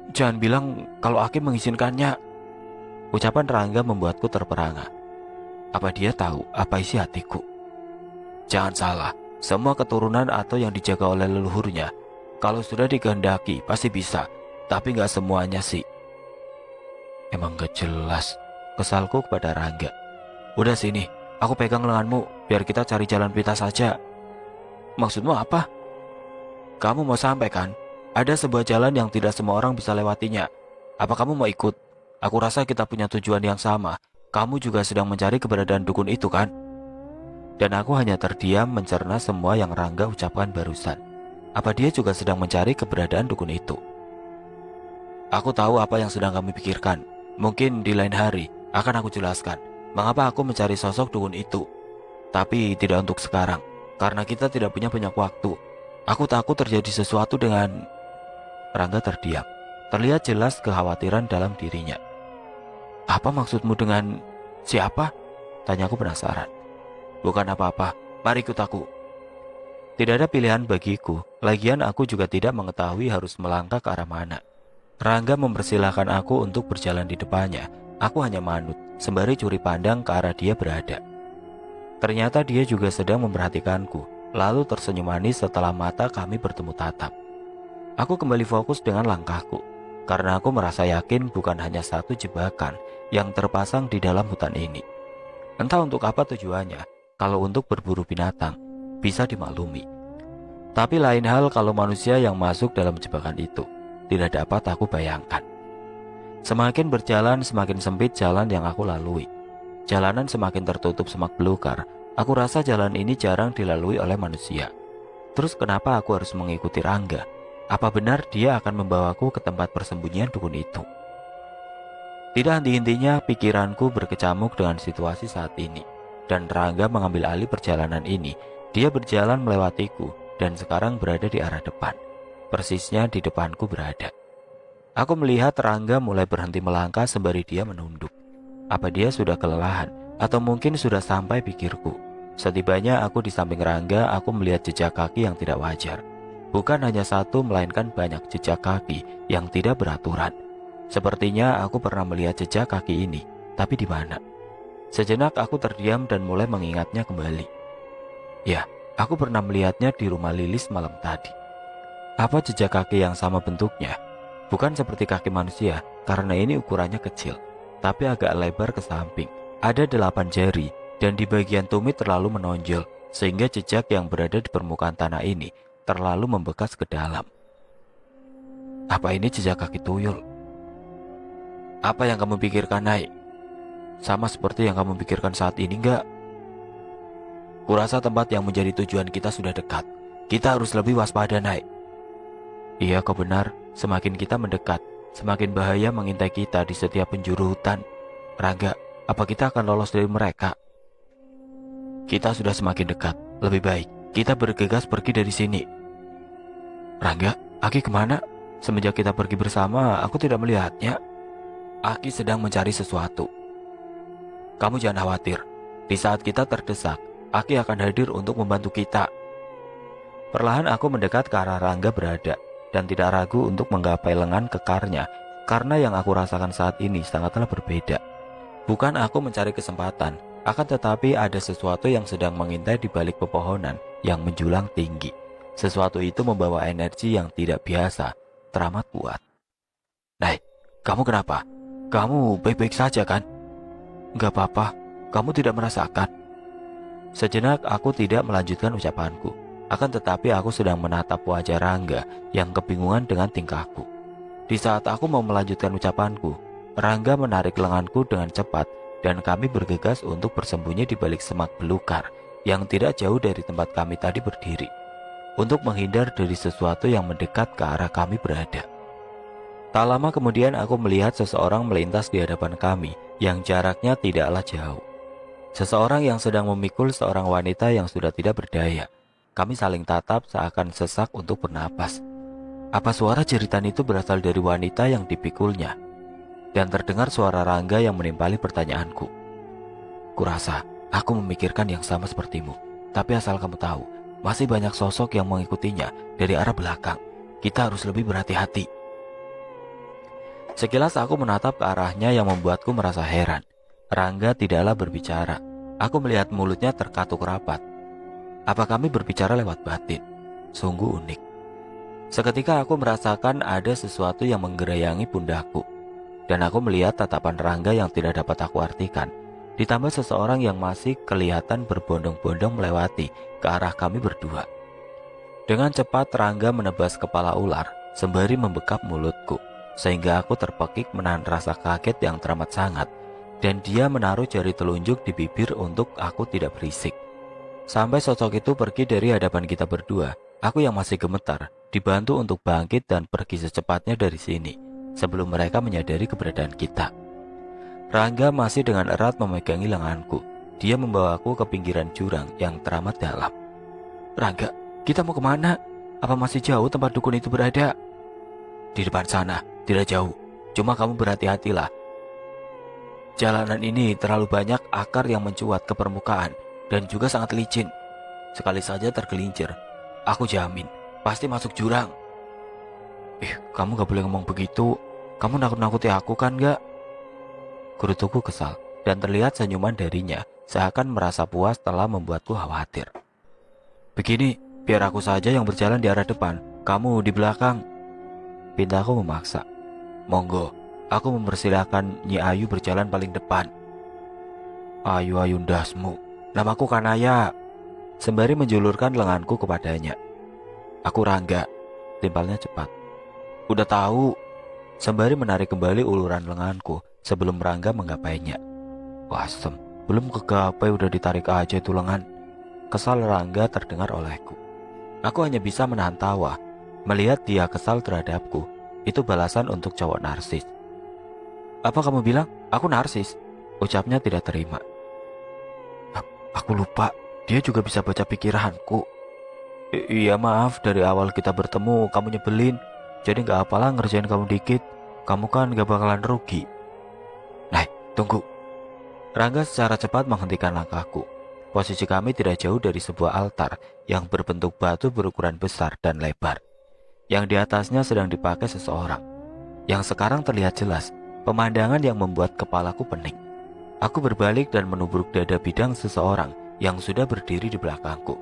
Jangan bilang kalau Aki mengizinkannya. Ucapan Rangga membuatku terperangah. Apa dia tahu apa isi hatiku? Jangan salah, semua keturunan atau yang dijaga oleh leluhurnya, kalau sudah dikehendaki pasti bisa, tapi gak semuanya sih. Emang gak jelas, kesalku kepada Rangga. Udah sini, aku pegang lenganmu, biar kita cari jalan pintas saja. Maksudmu apa? Kamu mau sampai kan? Ada sebuah jalan yang tidak semua orang bisa lewatinya. Apa kamu mau ikut? Aku rasa kita punya tujuan yang sama. Kamu juga sedang mencari keberadaan dukun itu kan? Dan aku hanya terdiam mencerna semua yang Rangga ucapkan barusan. Apa dia juga sedang mencari keberadaan dukun itu? Aku tahu apa yang sedang kamu pikirkan. Mungkin di lain hari akan aku jelaskan mengapa aku mencari sosok dukun itu. Tapi tidak untuk sekarang, karena kita tidak punya banyak waktu. Aku takut terjadi sesuatu dengan... Rangga terdiam. Terlihat jelas kekhawatiran dalam dirinya. Apa maksudmu dengan siapa? Tanyaku penasaran. Bukan apa-apa, mari ikut aku. Tidak ada pilihan bagiku, lagian aku juga tidak mengetahui harus melangkah ke arah mana. Rangga mempersilahkan aku untuk berjalan di depannya. Aku hanya manut, sembari curi pandang ke arah dia berada. Ternyata dia juga sedang memperhatikanku, lalu tersenyum manis setelah mata kami bertemu tatap. Aku kembali fokus dengan langkahku, karena aku merasa yakin bukan hanya satu jebakan yang terpasang di dalam hutan ini. Entah untuk apa tujuannya, kalau untuk berburu binatang, bisa dimaklumi. Tapi lain hal kalau manusia yang masuk dalam jebakan itu. Tidak dapat aku bayangkan. Semakin berjalan semakin sempit jalan yang aku lalui. Jalanan semakin tertutup semak belukar. Aku rasa jalan ini jarang dilalui oleh manusia. Terus kenapa aku harus mengikuti Rangga? Apa benar dia akan membawaku ke tempat persembunyian dukun itu? Tidak henti-hentinya pikiranku berkecamuk dengan situasi saat ini. Dan Rangga mengambil alih perjalanan ini. Dia berjalan melewatiku dan sekarang berada di arah depan. Persisnya di depanku berada. Aku melihat Rangga mulai berhenti melangkah sembari dia menunduk. Apa dia sudah kelelahan atau mungkin sudah sampai pikirku. Setibanya aku di samping Rangga, aku melihat jejak kaki yang tidak wajar. Bukan hanya satu melainkan banyak jejak kaki yang tidak beraturan. Sepertinya aku pernah melihat jejak kaki ini, tapi di mana? Sejenak aku terdiam dan mulai mengingatnya kembali. Ya, aku pernah melihatnya di rumah Lilis malam tadi. Apa jejak kaki yang sama bentuknya? Bukan seperti kaki manusia, karena ini ukurannya kecil, tapi agak lebar ke samping. Ada 8 jari, dan di bagian tumit terlalu menonjol, sehingga jejak yang berada di permukaan tanah ini terlalu membekas ke dalam. Apa ini jejak kaki tuyul? Apa yang kamu pikirkan, Nai? Sama seperti yang kamu pikirkan saat ini, enggak? Kurasa tempat yang menjadi tujuan kita sudah dekat. Kita harus lebih waspada, Nai. Iya, kau benar. Semakin kita mendekat, semakin bahaya mengintai kita di setiap penjuru hutan. Rangga, apa kita akan lolos dari mereka? Kita sudah semakin dekat. Lebih baik kita bergegas pergi dari sini. Rangga, Aki kemana? Semenjak kita pergi bersama, aku tidak melihatnya. Aki sedang mencari sesuatu. Kamu jangan khawatir. Di saat kita terdesak, Aki akan hadir untuk membantu kita. Perlahan aku mendekat ke arah Rangga berada. Dan tidak ragu untuk menggapai lengan kekarnya, karena yang aku rasakan saat ini sangatlah berbeda. Bukan aku mencari kesempatan, Akan tetapi ada sesuatu yang sedang mengintai di balik pepohonan yang menjulang tinggi. Sesuatu itu membawa energi yang tidak biasa, teramat kuat. "Nay, kamu kenapa? Kamu baik-baik saja kan?" "Gak apa-apa, kamu tidak merasakan?" Sejenak aku tidak melanjutkan ucapanku. Akan tetapi aku sedang menatap wajah Rangga yang kebingungan dengan tingkahku. Di saat aku mau melanjutkan ucapanku, Rangga menarik lenganku dengan cepat dan kami bergegas untuk bersembunyi di balik semak belukar yang tidak jauh dari tempat kami tadi berdiri, untuk menghindar dari sesuatu yang mendekat ke arah kami berada. Tak lama kemudian aku melihat seseorang melintas di hadapan kami yang jaraknya tidaklah jauh. Seseorang yang sedang memikul seorang wanita yang sudah tidak berdaya. Kami saling tatap seakan sesak untuk bernapas. Apa suara jeritan itu berasal dari wanita yang dipikulnya? Dan terdengar suara Rangga yang menimpali pertanyaanku. "Kurasa aku memikirkan yang sama sepertimu. Tapi asal kamu tahu, masih banyak sosok yang mengikutinya dari arah belakang. Kita harus lebih berhati-hati." Sekilas aku menatap ke arahnya yang membuatku merasa heran. Rangga tidaklah berbicara. Aku melihat mulutnya terkatuk rapat. Apa kami berbicara lewat batin? Sungguh unik. Seketika aku merasakan ada sesuatu yang menggerayangi pundakku. Dan aku melihat tatapan Rangga yang tidak dapat aku artikan. Ditambah seseorang yang masih kelihatan berbondong-bondong melewati ke arah kami berdua. Dengan cepat Rangga menebas kepala ular sembari membekap mulutku, sehingga aku terpekik menahan rasa kaget yang teramat sangat. Dan dia menaruh jari telunjuk di bibir untuk aku tidak berisik. Sampai sosok itu pergi dari hadapan kita berdua, aku yang masih gemetar dibantu untuk bangkit dan pergi secepatnya dari sini sebelum mereka menyadari keberadaan kita. Rangga masih dengan erat memegangi lenganku. Dia membawaku ke pinggiran jurang yang teramat dalam. "Rangga, kita mau kemana? Apa masih jauh tempat dukun itu berada?" "Di depan sana, tidak jauh. Cuma kamu berhati-hatilah. Jalanan ini terlalu banyak akar yang mencuat ke permukaan dan juga sangat licin. Sekali saja tergelincir, aku jamin pasti masuk jurang." Kamu gak boleh ngomong begitu. Kamu nakut-nakuti aku kan gak?" Gerutuku kesal dan terlihat senyuman darinya seakan merasa puas telah membuatku khawatir. "Begini, biar aku saja yang berjalan di arah depan, kamu di belakang," pintaku memaksa. "Monggo, aku mempersilahkan Nyi Ayu berjalan paling depan." "Ayu ndasmu, namaku Kanaya," sembari menjulurkan lenganku kepadanya. "Aku Rangga," timpalnya cepat. "Udah tahu," sembari menarik kembali uluran lenganku sebelum Rangga menggapainya. "Wasem, belum kegapai udah ditarik aja itu lengan." Kesal Rangga terdengar olehku. Aku hanya bisa menahan tawa. Melihat dia kesal terhadapku, itu balasan untuk cowok narsis. "Apa kamu bilang aku narsis?" ucapnya tidak terima. Aku lupa, dia juga bisa baca pikiranku." Iya maaf, dari awal kita bertemu kamu nyebelin. Jadi gak apalah ngerjain kamu dikit. Kamu kan gak bakalan rugi." "Nah, tunggu." Rangga secara cepat menghentikan langkahku. Posisi kami tidak jauh dari sebuah altar yang berbentuk batu berukuran besar dan lebar, yang di atasnya sedang dipakai seseorang. Yang sekarang terlihat jelas, pemandangan yang membuat kepalaku pening. Aku berbalik dan menubruk dada bidang seseorang yang sudah berdiri di belakangku.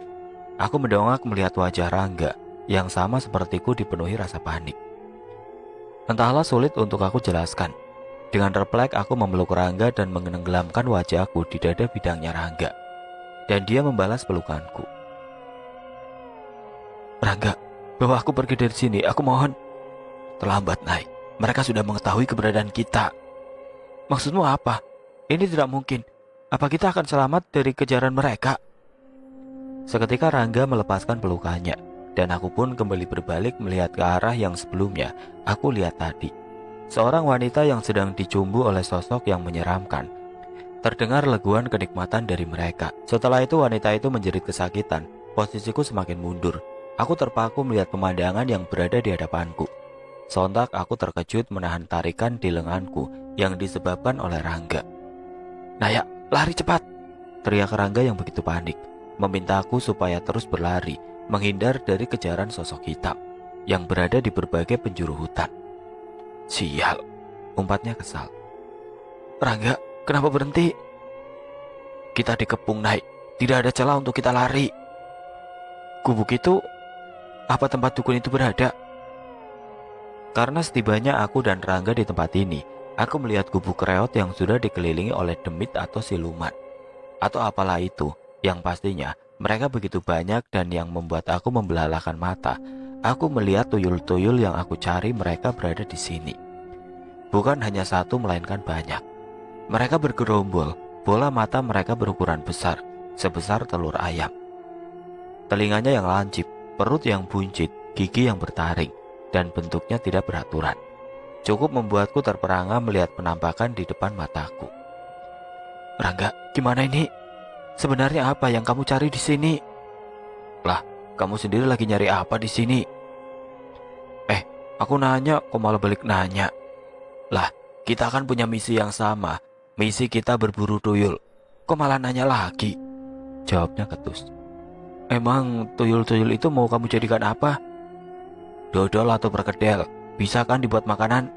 Aku mendongak melihat wajah Rangga yang sama sepertiku dipenuhi rasa panik. Entahlah, sulit untuk aku jelaskan. Dengan refleks aku memeluk Rangga dan menenggelamkan wajahku di dada bidangnya Rangga. Dan dia membalas pelukanku. "Rangga, bawa aku pergi dari sini, aku mohon." "Terlambat, Nay. Mereka sudah mengetahui keberadaan kita." "Maksudmu apa? Ini tidak mungkin. Apa kita akan selamat dari kejaran mereka?" Seketika Rangga melepaskan pelukannya, dan aku pun kembali berbalik melihat ke arah yang sebelumnya aku lihat tadi. Seorang wanita yang sedang dicumbu oleh sosok yang menyeramkan. Terdengar leguan kenikmatan dari mereka. Setelah itu wanita itu menjerit kesakitan. Posisiku semakin mundur. Aku terpaku melihat pemandangan yang berada di hadapanku. Sontak aku terkejut menahan tarikan di lenganku yang disebabkan oleh Rangga. "Naya, lari cepat!" teriak Rangga yang begitu panik, memintaku supaya terus berlari, menghindar dari kejaran sosok hitam yang berada di berbagai penjuru hutan. "Sial," umpatnya kesal. "Rangga, kenapa berhenti?" Kita dikepung, Naik. Tidak ada celah untuk kita lari. Gubuk itu, apa tempat dukun itu berada? Karena setibanya aku dan Rangga di tempat ini, aku melihat gubuk reot yang sudah dikelilingi oleh demit atau siluman. Atau apalah itu, yang pastinya mereka begitu banyak dan yang membuat aku membelalakan mata. Aku melihat tuyul-tuyul yang aku cari mereka berada di sini. Bukan hanya satu melainkan banyak. Mereka bergerombol, bola mata mereka berukuran besar, sebesar telur ayam. Telinganya yang lancip, perut yang buncit, gigi yang bertaring, dan bentuknya tidak beraturan. Cukup membuatku terperangah melihat penampakan di depan mataku. Rangga, gimana ini? Sebenarnya apa yang kamu cari di sini? Lah, kamu sendiri lagi nyari apa di sini? Aku nanya, kok malah balik nanya? Lah, kita kan punya misi yang sama. Misi kita berburu tuyul. Kok malah nanya lagi? Jawabnya ketus. Emang tuyul-tuyul itu mau kamu jadikan apa? Dodol atau perkedel, bisa kan dibuat makanan?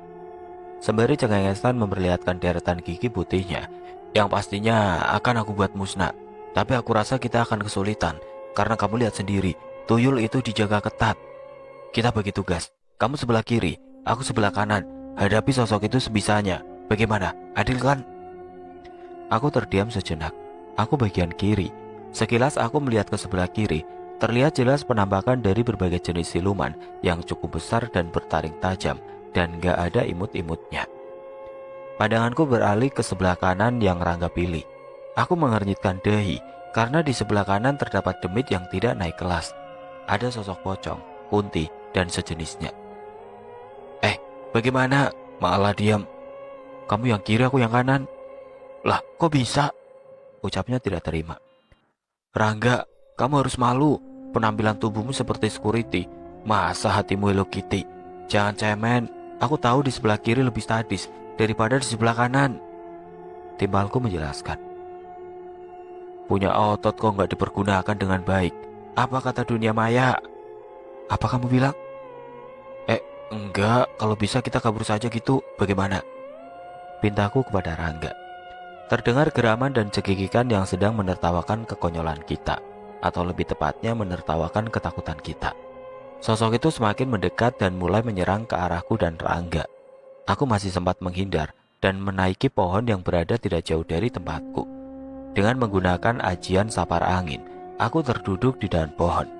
Sembari cengengesan memperlihatkan deretan gigi putihnya, yang pastinya akan aku buat musnah. Tapi aku rasa kita akan kesulitan, karena kamu lihat sendiri, tuyul itu dijaga ketat. Kita bagi tugas, kamu sebelah kiri, aku sebelah kanan. Hadapi sosok itu sebisanya. Bagaimana? Adil kan? Aku terdiam sejenak. Aku bagian kiri. Sekilas aku melihat ke sebelah kiri. Terlihat jelas penampakan dari berbagai jenis siluman yang cukup besar dan bertaring tajam, dan gak ada imut-imutnya. Pandanganku beralih ke sebelah kanan yang Rangga pilih. Aku mengernyitkan dahi, karena di sebelah kanan terdapat demit yang tidak naik kelas. Ada sosok pocong, kunti, dan sejenisnya. Bagaimana? Malah diam. Kamu yang kiri, aku yang kanan. Lah, kok bisa? Ucapnya tidak terima. Rangga, kamu harus malu. Penampilan tubuhmu seperti security. Masa hatimu Hello Kitty? Jangan cemen. Aku tahu di sebelah kiri lebih sadis daripada di sebelah kanan. Timbalku menjelaskan. Punya otot kok nggak dipergunakan dengan baik. Apa kata dunia maya? Apa kamu bilang? Enggak, kalau bisa kita kabur saja gitu, bagaimana? Pintaku kepada Rangga. Terdengar geraman dan cekikikan yang sedang menertawakan kekonyolan kita, atau lebih tepatnya menertawakan ketakutan kita. Sosok itu semakin mendekat dan mulai menyerang ke arahku dan Rangga. Aku masih sempat menghindar dan menaiki pohon yang berada tidak jauh dari tempatku. Dengan menggunakan ajian sapar angin, aku terduduk di dahan pohon.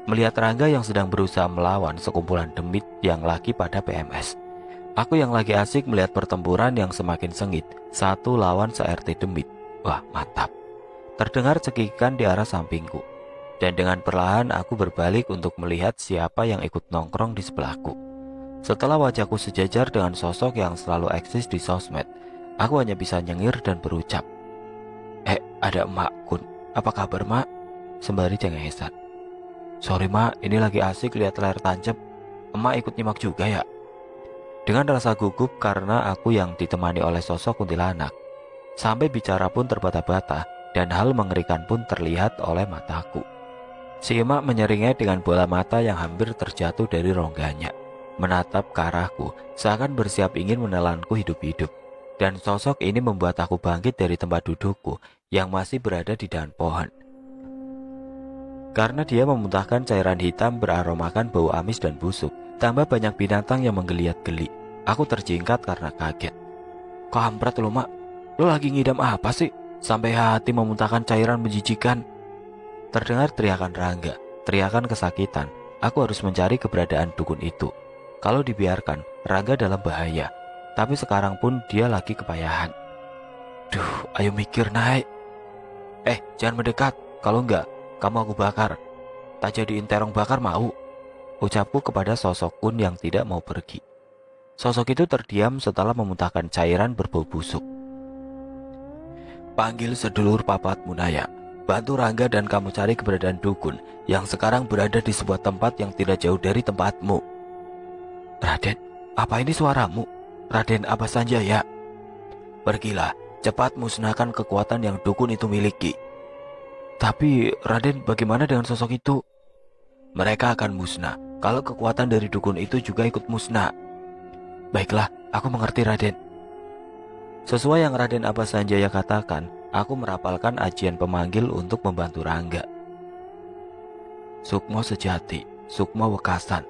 Melihat Rangga yang sedang berusaha melawan sekumpulan demit yang lagi pada PMS. Aku yang lagi asik melihat pertempuran yang semakin sengit, satu lawan se-RT demit. Wah, mantap. Terdengar cekikan di arah sampingku. Dan dengan perlahan aku berbalik untuk melihat siapa yang ikut nongkrong di sebelahku. Setelah wajahku sejajar dengan sosok yang selalu eksis di sosmed, aku hanya bisa nyengir dan berucap. Ada Emak Kun. Apa kabar, Mak? Sembari cengengesan. Sorry Mak, ini lagi asik lihat layar tancap. Emak ikut nyimak juga ya? Dengan rasa gugup karena aku yang ditemani oleh sosok kuntilanak. Sampai bicara pun terbata-bata dan hal mengerikan pun terlihat oleh mataku. Si emak menyeringnya dengan bola mata yang hampir terjatuh dari rongganya. Menatap ke arahku, seakan bersiap ingin menelanku hidup-hidup. Dan sosok ini membuat aku bangkit dari tempat dudukku yang masih berada di dahan pohon. Karena dia memuntahkan cairan hitam beraromakan bau amis dan busuk, tambah banyak binatang yang menggeliat-geli. Aku terjingkat karena kaget. Kampret lu Mak, lu lagi ngidam apa sih? Sampai hati memuntahkan cairan menjijikan. Terdengar teriakan Rangga, teriakan kesakitan. Aku harus mencari keberadaan dukun itu. Kalau dibiarkan, Rangga dalam bahaya. Tapi sekarang pun dia lagi kepayahan. Duh, ayo mikir naik. Jangan mendekat, kalau enggak kamu aku bakar. Tak jadiin terong bakar mau? Ucapku kepada sosok Kun yang tidak mau pergi. Sosok itu terdiam setelah memuntahkan cairan berbau busuk. Panggil sedulur papatmu Naya. Bantu Rangga dan kamu cari keberadaan dukun yang sekarang berada di sebuah tempat yang tidak jauh dari tempatmu. Raden, apa ini suaramu? Raden Abasanjaya. Pergilah, cepat musnahkan kekuatan yang dukun itu miliki. Tapi Raden, bagaimana dengan sosok itu? Mereka akan musnah kalau kekuatan dari dukun itu juga ikut musnah. Baiklah, aku mengerti Raden. Sesuai yang Raden Abasanjaya katakan, Aku merapalkan ajian pemanggil untuk membantu Rangga. Sukmo sejati, sukmo wekasan,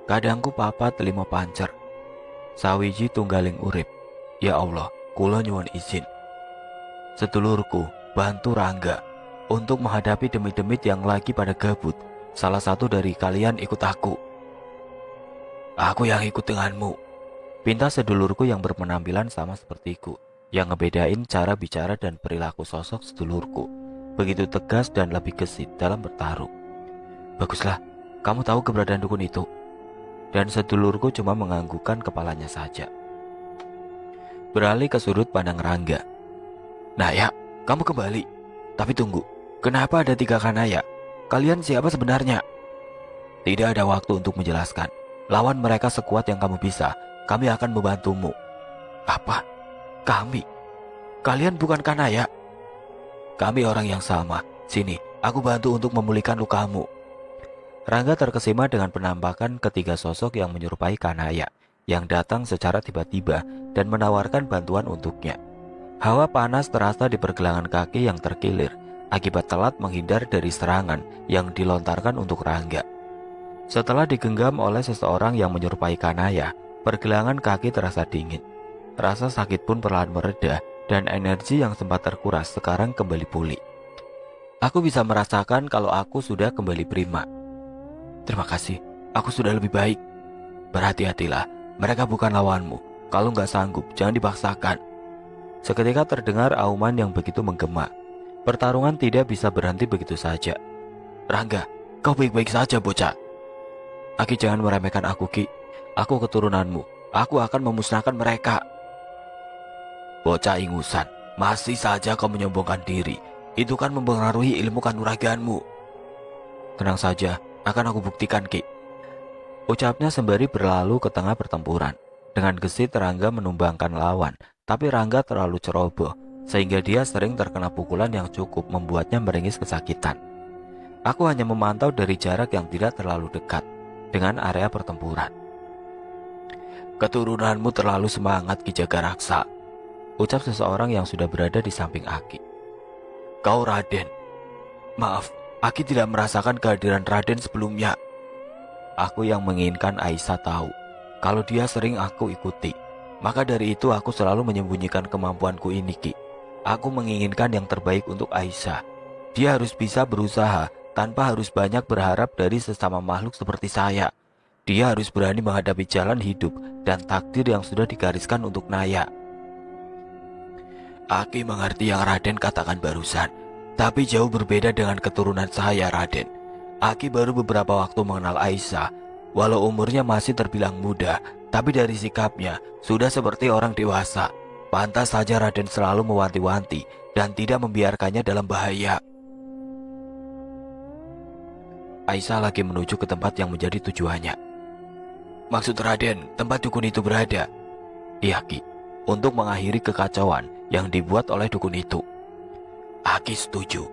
kadangku papat limo pancer, sawiji tunggaling urip. Ya Allah, kula nyuwun izin. Sedulurku, bantu Rangga untuk menghadapi demit-demit yang lagi pada gabut. Salah satu dari kalian ikut aku. Aku yang ikut denganmu, pinta sedulurku yang berpenampilan sama sepertiku, yang ngebedain cara bicara dan perilaku sosok sedulurku. Begitu tegas dan lebih gesit dalam bertarung. Baguslah, kamu tahu keberadaan dukun itu. Dan sedulurku cuma menganggukkan kepalanya saja. Beralih ke sudut pandang Rangga. Nah ya, kamu kembali. Tapi tunggu, kenapa ada 3 kanaya? Kalian siapa sebenarnya? Tidak ada waktu untuk menjelaskan. Lawan mereka sekuat yang kamu bisa. Kami akan membantumu. Apa? Kami? Kalian bukan kanaya? Kami orang yang sama. Sini, aku bantu untuk memulihkan lukamu. Rangga terkesima dengan penampakan ketiga sosok yang menyerupai kanaya, yang datang secara tiba-tiba dan menawarkan bantuan untuknya. Hawa panas terasa di pergelangan kaki yang terkilir akibat telat menghindar dari serangan yang dilontarkan untuk Rangga. Setelah digenggam oleh seseorang yang menyerupai kanaya, pergelangan kaki terasa dingin. Rasa sakit pun perlahan mereda dan energi yang sempat terkuras sekarang kembali pulih. Aku bisa merasakan kalau aku sudah kembali prima. Terima kasih, aku sudah lebih baik. Berhati-hatilah, mereka bukan lawanmu. Kalau nggak sanggup, jangan dipaksakan. Seketika terdengar auman yang begitu menggema. Pertarungan tidak bisa berhenti begitu saja. Rangga, kau baik-baik saja bocah. Aki, jangan meremehkan aku, Ki. Aku keturunanmu. Aku akan memusnahkan mereka. Bocah ingusan, masih saja kau menyombongkan diri. Itu kan mempengaruhi ilmu kanuraganmu. Tenang saja, akan aku buktikan, Ki. Ucapnya sembari berlalu ke tengah pertempuran. Dengan gesit Rangga menumbangkan lawan, tapi Rangga terlalu ceroboh, sehingga dia sering terkena pukulan yang cukup membuatnya meringis kesakitan. Aku hanya memantau dari jarak yang tidak terlalu dekat dengan area pertempuran. Keturunanmu terlalu semangat, Ki Jagaraksa, ucap seseorang yang sudah berada di samping Aki. Kau Raden. Maaf, Aki tidak merasakan kehadiran Raden sebelumnya. Aku yang menginginkan Aisyah tahu kalau dia sering aku ikuti. Maka dari itu aku selalu menyembunyikan kemampuanku ini, Ki. Aku menginginkan yang terbaik untuk Aisyah. Dia harus bisa berusaha tanpa harus banyak berharap dari sesama makhluk seperti saya. Dia harus berani menghadapi jalan hidup dan takdir yang sudah digariskan untuk Naya. Aki mengerti yang Raden katakan barusan, tapi jauh berbeda dengan keturunan saya, Raden. Aki baru beberapa waktu mengenal Aisyah. Walau umurnya masih terbilang muda, tapi dari sikapnya sudah seperti orang dewasa. Pantas saja Raden selalu mewanti-wanti dan tidak membiarkannya dalam bahaya. Aisyah lagi menuju ke tempat yang menjadi tujuannya. Maksud Raden, tempat dukun itu berada? Iya, Ki, untuk mengakhiri kekacauan yang dibuat oleh dukun itu. Aki setuju.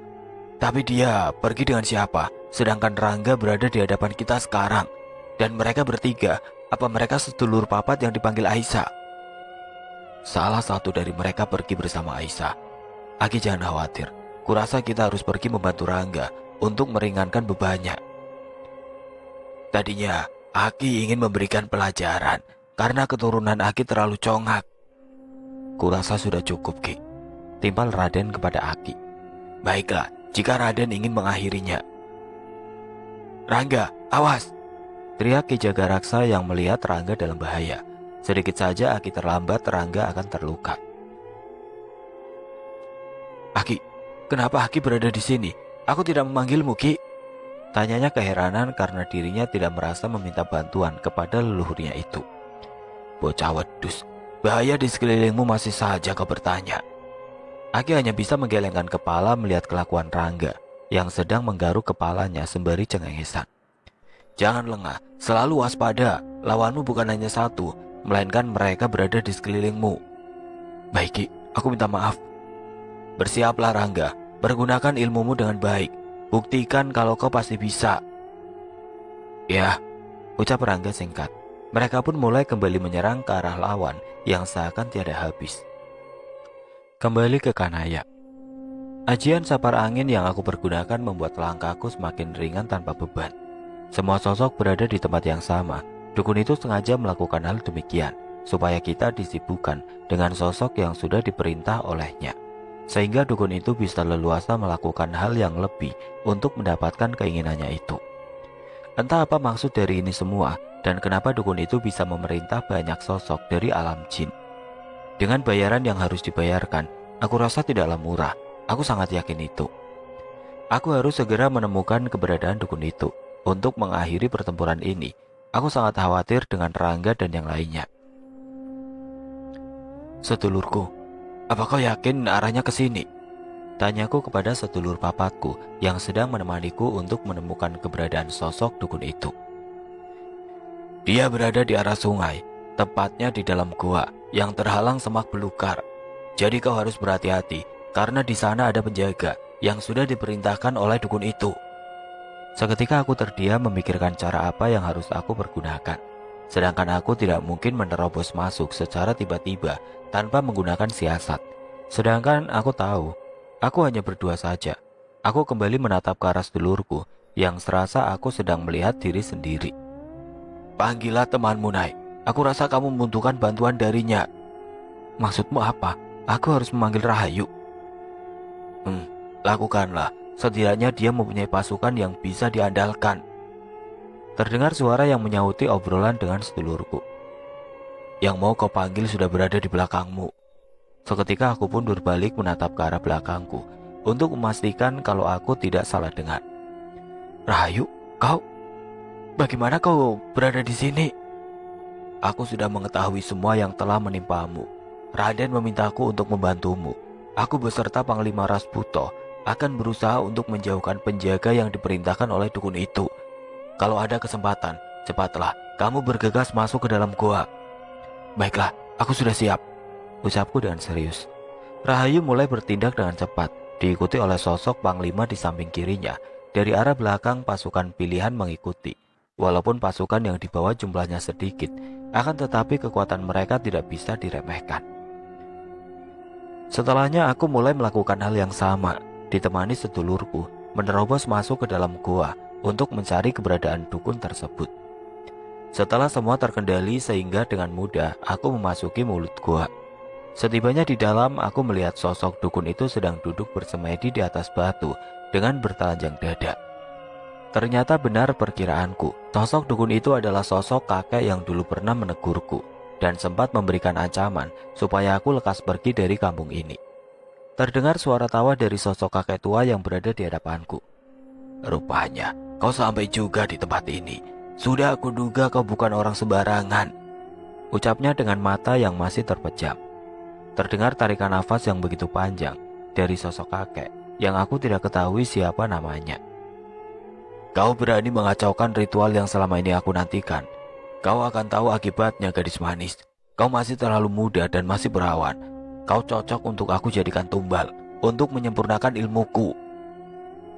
Tapi dia pergi dengan siapa? Sedangkan Rangga berada di hadapan kita sekarang. Dan mereka bertiga, apa mereka sedulur papat yang dipanggil Aisyah? Salah satu dari mereka pergi bersama Aisyah. Aki jangan khawatir. Kurasa kita harus pergi membantu Rangga untuk meringankan bebannya. Tadinya, Aki ingin memberikan pelajaran karena keturunan Aki terlalu congak. Kurasa sudah cukup, Ki. Timpal Raden kepada Aki. Baiklah, jika Raden ingin mengakhirinya. Rangga, awas! Teriak Ki Jagaraksa yang melihat Rangga dalam bahaya. Sedikit saja Aki terlambat, Rangga akan terluka. Aki, kenapa Aki berada di sini? Aku tidak memanggilmu, Ki. Tanyanya keheranan karena dirinya tidak merasa meminta bantuan kepada leluhurnya itu. Bocah wedus, bahaya di sekelilingmu masih saja kau bertanya. Aki hanya bisa menggelengkan kepala melihat kelakuan Rangga yang sedang menggaruk kepalanya sembari cengengesan. Jangan lengah, selalu waspada. Lawanmu bukan hanya satu, melainkan mereka berada di sekelilingmu. Baik, Ki, aku minta maaf. Bersiaplah Rangga, pergunakan ilmumu dengan baik. Buktikan kalau kau pasti bisa. Ya, ucap Rangga singkat. Mereka pun mulai kembali menyerang ke arah lawan yang seakan tiada habis. Kembali ke Kanaya. Ajian sapar angin yang aku pergunakan membuat langkahku semakin ringan tanpa beban. Semua sosok berada di tempat yang sama. Dukun itu sengaja melakukan hal demikian, supaya kita disibukkan dengan sosok yang sudah diperintah olehnya. Sehingga dukun itu bisa leluasa melakukan hal yang lebih untuk mendapatkan keinginannya itu. Entah apa maksud dari ini semua, dan kenapa dukun itu bisa memerintah banyak sosok dari alam jin. Dengan bayaran yang harus dibayarkan, aku rasa tidaklah murah. Aku sangat yakin itu. Aku harus segera menemukan keberadaan dukun itu. Untuk mengakhiri pertempuran ini, aku sangat khawatir dengan Rangga dan yang lainnya. Sedulurku, apa kau yakin arahnya ke sini? Tanyaku kepada sedulur papaku yang sedang menemaniku untuk menemukan keberadaan sosok dukun itu. Dia berada di arah sungai, tepatnya di dalam gua yang terhalang semak belukar. Jadi kau harus berhati-hati. Karena di sana ada penjaga yang sudah diperintahkan oleh dukun itu. Seketika aku terdiam memikirkan cara apa yang harus aku pergunakan. Sedangkan aku tidak mungkin menerobos masuk secara tiba-tiba tanpa menggunakan siasat. Sedangkan aku tahu, aku hanya berdua saja. Aku kembali menatap ke arah sedulurku yang serasa aku sedang melihat diri sendiri. Panggillah temanmu, Nai. Aku rasa kamu membutuhkan bantuan darinya. Maksudmu apa? Aku harus memanggil Rahayu. Lakukanlah. Setidaknya dia mempunyai pasukan yang bisa diandalkan. Terdengar suara yang menyauti obrolan dengan sedulurku. Yang mau kau panggil sudah berada di belakangmu. Seketika aku pun berbalik menatap ke arah belakangku untuk memastikan kalau aku tidak salah dengar. Rahayu, kau? Bagaimana kau berada di sini? Aku sudah mengetahui semua yang telah menimpamu. Raden memintaku untuk membantumu. Aku beserta Panglima Rasputo akan berusaha untuk menjauhkan penjaga yang diperintahkan oleh dukun itu. Kalau ada kesempatan, cepatlah kamu bergegas masuk ke dalam gua. Baiklah, aku sudah siap, ucapku dengan serius. Rahayu mulai bertindak dengan cepat, diikuti oleh sosok Panglima di samping kirinya. Dari arah belakang pasukan pilihan mengikuti. Walaupun pasukan yang dibawa jumlahnya sedikit, akan tetapi kekuatan mereka tidak bisa diremehkan. Setelahnya aku mulai melakukan hal yang sama, ditemani sedulurku, menerobos masuk ke dalam gua untuk mencari keberadaan dukun tersebut. Setelah semua terkendali sehingga dengan mudah aku memasuki mulut gua. Setibanya di dalam, aku melihat sosok dukun itu sedang duduk bersemedi di atas batu dengan bertelanjang dada. Ternyata benar perkiraanku, sosok dukun itu adalah sosok kakek yang dulu pernah menegurku dan sempat memberikan ancaman supaya aku lekas pergi dari kampung ini. Terdengar suara tawa dari sosok kakek tua yang berada di hadapanku. Rupanya, kau sampai juga di tempat ini. Sudah aku duga kau bukan orang sembarangan, ucapnya dengan mata yang masih terpejam. Terdengar tarikan nafas yang begitu panjang dari sosok kakek yang aku tidak ketahui siapa namanya. Kau berani mengacaukan ritual yang selama ini aku nantikan. Kau akan tahu akibatnya, gadis manis. Kau masih terlalu muda dan masih berawan. Kau cocok untuk aku jadikan tumbal, untuk menyempurnakan ilmuku.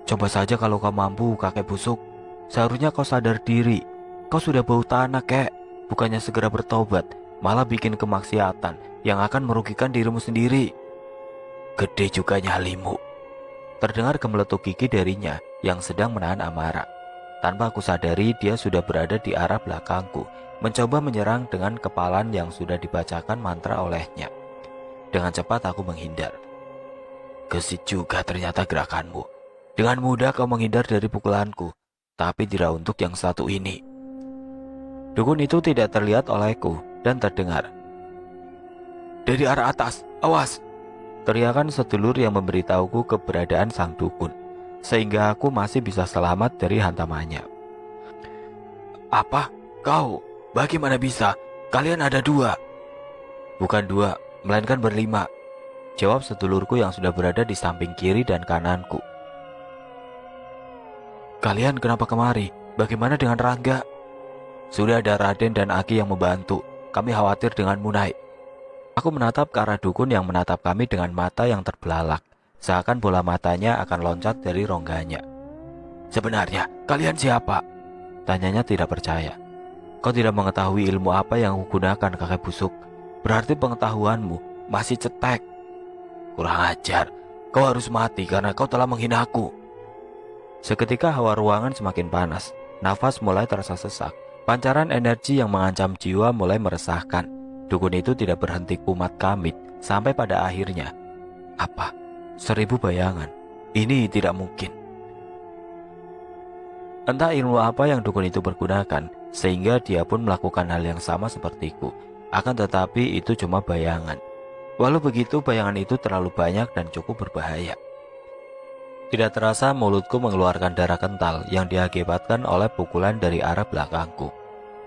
Coba saja kalau kau mampu, kakek busuk. Seharusnya kau sadar diri. Kau sudah bau tanah, kek. Bukannya segera bertobat, malah bikin kemaksiatan yang akan merugikan dirimu sendiri. Gede juga nyalimu. Terdengar gemeletuk gigi darinya yang sedang menahan amarah. Tanpa aku sadari, dia sudah berada di arah belakangku, mencoba menyerang dengan kepalan yang sudah dibacakan mantra olehnya. Dengan cepat aku menghindar. Gesit juga ternyata gerakanmu. Dengan mudah kau menghindar dari pukulanku, tapi tidak untuk yang satu ini. Dukun itu tidak terlihat olehku dan terdengar. Dari arah atas, awas! Teriakan sedulur yang memberitahuku keberadaan sang dukun, sehingga aku masih bisa selamat dari hantamannya. Apa? Kau? Bagaimana bisa? Kalian ada dua. Bukan dua, melainkan berlima, jawab sedulurku yang sudah berada di samping kiri dan kananku. Kalian kenapa kemari? Bagaimana dengan Rangga? Sudah ada Raden dan Aki yang membantu. Kami khawatir denganmu, Nai. Aku menatap ke arah dukun yang menatap kami dengan mata yang terbelalak, seakan bola matanya akan loncat dari rongganya. Sebenarnya, kalian siapa? Tanyanya tidak percaya. Kau tidak mengetahui ilmu apa yang kugunakan, kakek busuk. Berarti pengetahuanmu masih cetek. Kurang ajar, Kau harus mati karena kau telah menghina aku. Seketika hawa ruangan semakin panas. Nafas mulai terasa sesak. Pancaran energi yang mengancam jiwa mulai meresahkan. Dukun itu tidak berhenti kumat kamit sampai pada akhirnya. Apa? 1000 bayangan. Ini tidak mungkin. Entah ilmu apa yang dukun itu pergunakan, sehingga dia pun melakukan hal yang sama sepertiku. Akan tetapi itu cuma bayangan. Walau begitu, bayangan itu terlalu banyak dan cukup berbahaya. Tidak terasa mulutku mengeluarkan darah kental yang diakibatkan oleh pukulan dari arah belakangku.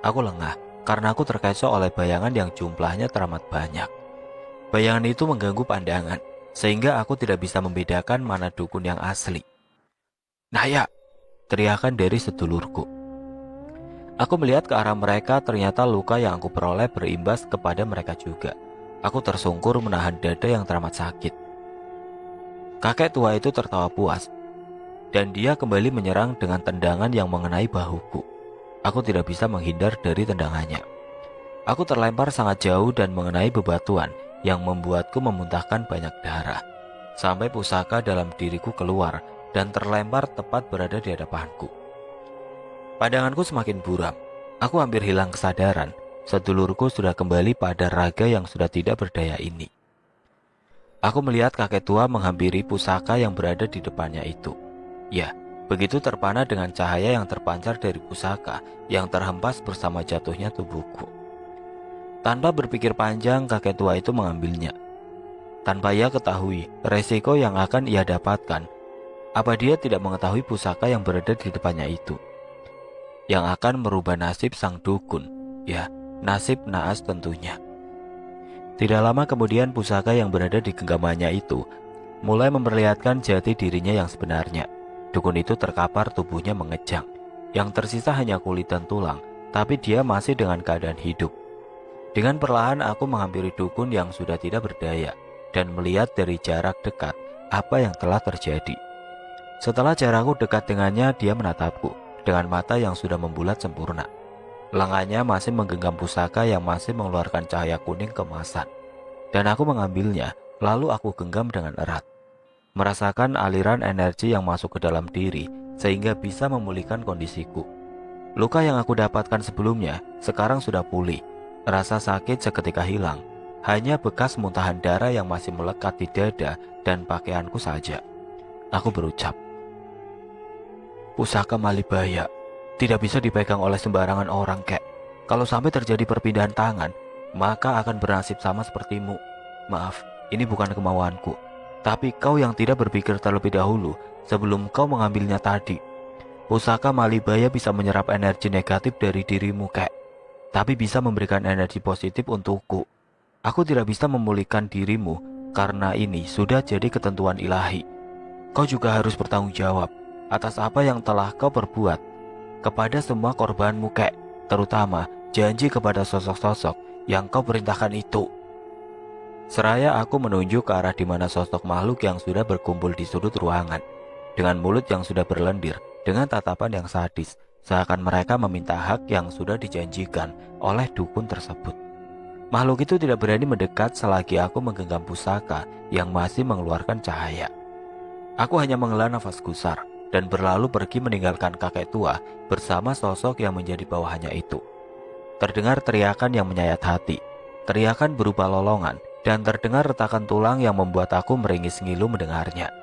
Aku lengah karena aku terkecoh oleh bayangan yang jumlahnya teramat banyak. Bayangan itu mengganggu pandangan, sehingga aku tidak bisa membedakan mana dukun yang asli. "Naya!" teriakan dari sedulurku. Aku melihat ke arah mereka, ternyata luka yang aku peroleh berimbas kepada mereka juga. Aku tersungkur menahan dada yang teramat sakit. Kakek tua itu tertawa puas, dan dia kembali menyerang dengan tendangan yang mengenai bahuku. Aku tidak bisa menghindar dari tendangannya. Aku terlempar sangat jauh dan mengenai bebatuan yang membuatku memuntahkan banyak darah. Sampai pusaka dalam diriku keluar dan terlempar tepat berada di hadapanku. Pandanganku semakin buram. Aku hampir hilang kesadaran. Sedulurku sudah kembali pada raga yang sudah tidak berdaya ini. Aku melihat kakek tua menghampiri pusaka yang berada di depannya itu. Ya, begitu terpana dengan cahaya yang terpancar dari pusaka yang terhempas bersama jatuhnya tubuhku. Tanpa berpikir panjang, kakek tua itu mengambilnya. Tanpa ia ketahui resiko yang akan ia dapatkan. Apa dia tidak mengetahui pusaka yang berada di depannya itu, yang akan merubah nasib sang dukun? Ya, nasib naas tentunya. Tidak lama kemudian pusaka yang berada di genggamannya itu mulai memperlihatkan jati dirinya yang sebenarnya. Dukun itu terkapar, tubuhnya mengejang. Yang tersisa hanya kulit dan tulang, tapi dia masih dengan keadaan hidup. Dengan perlahan aku menghampiri dukun yang sudah tidak berdaya dan melihat dari jarak dekat apa yang telah terjadi. Setelah jarakku dekat dengannya, dia menatapku dengan mata yang sudah membulat sempurna. Lengannya masih menggenggam pusaka yang masih mengeluarkan cahaya kuning keemasan. Dan aku mengambilnya, lalu aku genggam dengan erat. Merasakan aliran energi yang masuk ke dalam diri, sehingga bisa memulihkan kondisiku. Luka yang aku dapatkan sebelumnya, sekarang sudah pulih. Rasa sakit seketika hilang. Hanya bekas muntahan darah yang masih melekat di dada dan pakaianku saja. Aku berucap, "Pusaka Malibaya tidak bisa dipegang oleh sembarangan orang, kek. Kalau sampai terjadi perpindahan tangan, maka akan bernasib sama sepertimu. Maaf, ini bukan kemauanku. Tapi kau yang tidak berpikir terlebih dahulu sebelum kau mengambilnya tadi. Pusaka Malibaya bisa menyerap energi negatif dari dirimu, kek. Tapi bisa memberikan energi positif untukku. Aku tidak bisa memulihkan dirimu karena ini sudah jadi ketentuan ilahi. Kau juga harus bertanggung jawab atas apa yang telah kau perbuat kepada semua korbanmu, kek. Terutama janji kepada sosok-sosok yang kau perintahkan itu." Seraya aku menunjuk ke arah di mana sosok makhluk yang sudah berkumpul di sudut ruangan, dengan mulut yang sudah berlendir, dengan tatapan yang sadis, seakan mereka meminta hak yang sudah dijanjikan oleh dukun tersebut. Makhluk itu tidak berani mendekat selagi aku menggenggam pusaka yang masih mengeluarkan cahaya. Aku hanya menghela nafas gusar dan berlalu pergi meninggalkan kakek tua bersama sosok yang menjadi bawahannya itu. Terdengar teriakan yang menyayat hati, teriakan berupa lolongan, dan terdengar retakan tulang yang membuat aku meringis ngilu mendengarnya.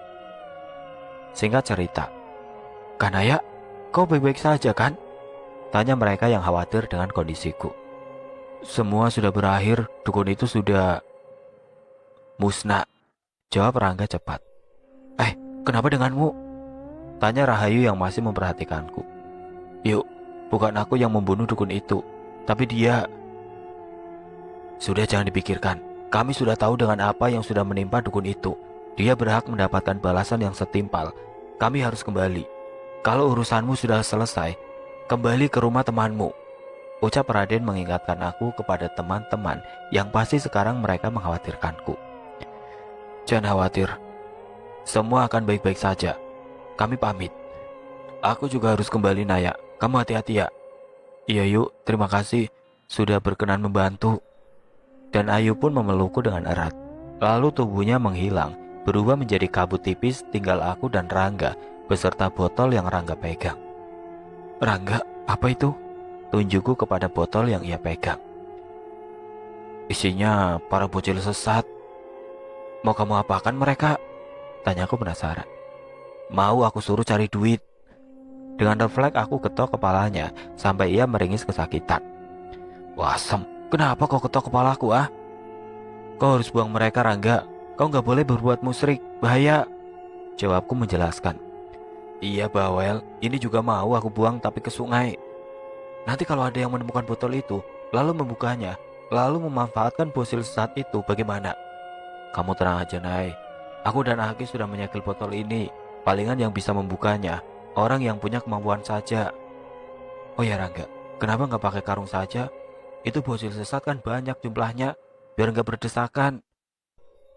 Singkat cerita, "Kanaya, kau baik-baik saja kan?" tanya mereka yang khawatir dengan kondisiku. "Semua sudah berakhir, dukun itu sudah musnah," jawab Rangga cepat. Kenapa denganmu?" tanya Rahayu yang masih memperhatikanku. "Yuk, bukan aku yang membunuh dukun itu, tapi dia." "Sudah, jangan dipikirkan. Kami sudah tahu dengan apa yang sudah menimpa dukun itu. Dia berhak mendapatkan balasan yang setimpal. Kami harus kembali. Kalau urusanmu sudah selesai, kembali ke rumah temanmu," ucap Raden mengingatkan aku kepada teman-teman yang pasti sekarang mereka mengkhawatirkanku. "Jangan khawatir. Semua akan baik-baik saja. Kami pamit." "Aku juga harus kembali, Naya. Kamu hati-hati ya." "Iya yuk, terima kasih sudah berkenan membantu." Dan Ayu pun memelukku dengan erat. Lalu tubuhnya menghilang berubah menjadi kabut tipis, tinggal aku dan Rangga beserta botol yang Rangga pegang. "Rangga, apa itu?" Tunjukku kepada botol yang ia pegang. "Isinya para bocil sesat." "Mau kamu apakan mereka?" tanyaku penasaran. "Mau aku suruh cari duit." Dengan refleks aku ketok kepalanya sampai ia meringis kesakitan. "Wasem, kenapa kau ketok kepalaku ah?" "Kau harus buang mereka, Rangga. Kau nggak boleh berbuat musyrik, bahaya," jawabku menjelaskan. "Iya bawel, ini juga mau aku buang tapi ke sungai. Nanti kalau ada yang menemukan botol itu, lalu membukanya, lalu memanfaatkan fosil sesat itu, bagaimana?" "Kamu tenang aja, Nay. Aku dan Aki sudah menyegel botol ini. Palingan yang bisa membukanya orang yang punya kemampuan saja." "Oh ya Rangga, kenapa nggak pakai karung saja? Itu fosil sesat kan banyak jumlahnya, biar nggak berdesakan."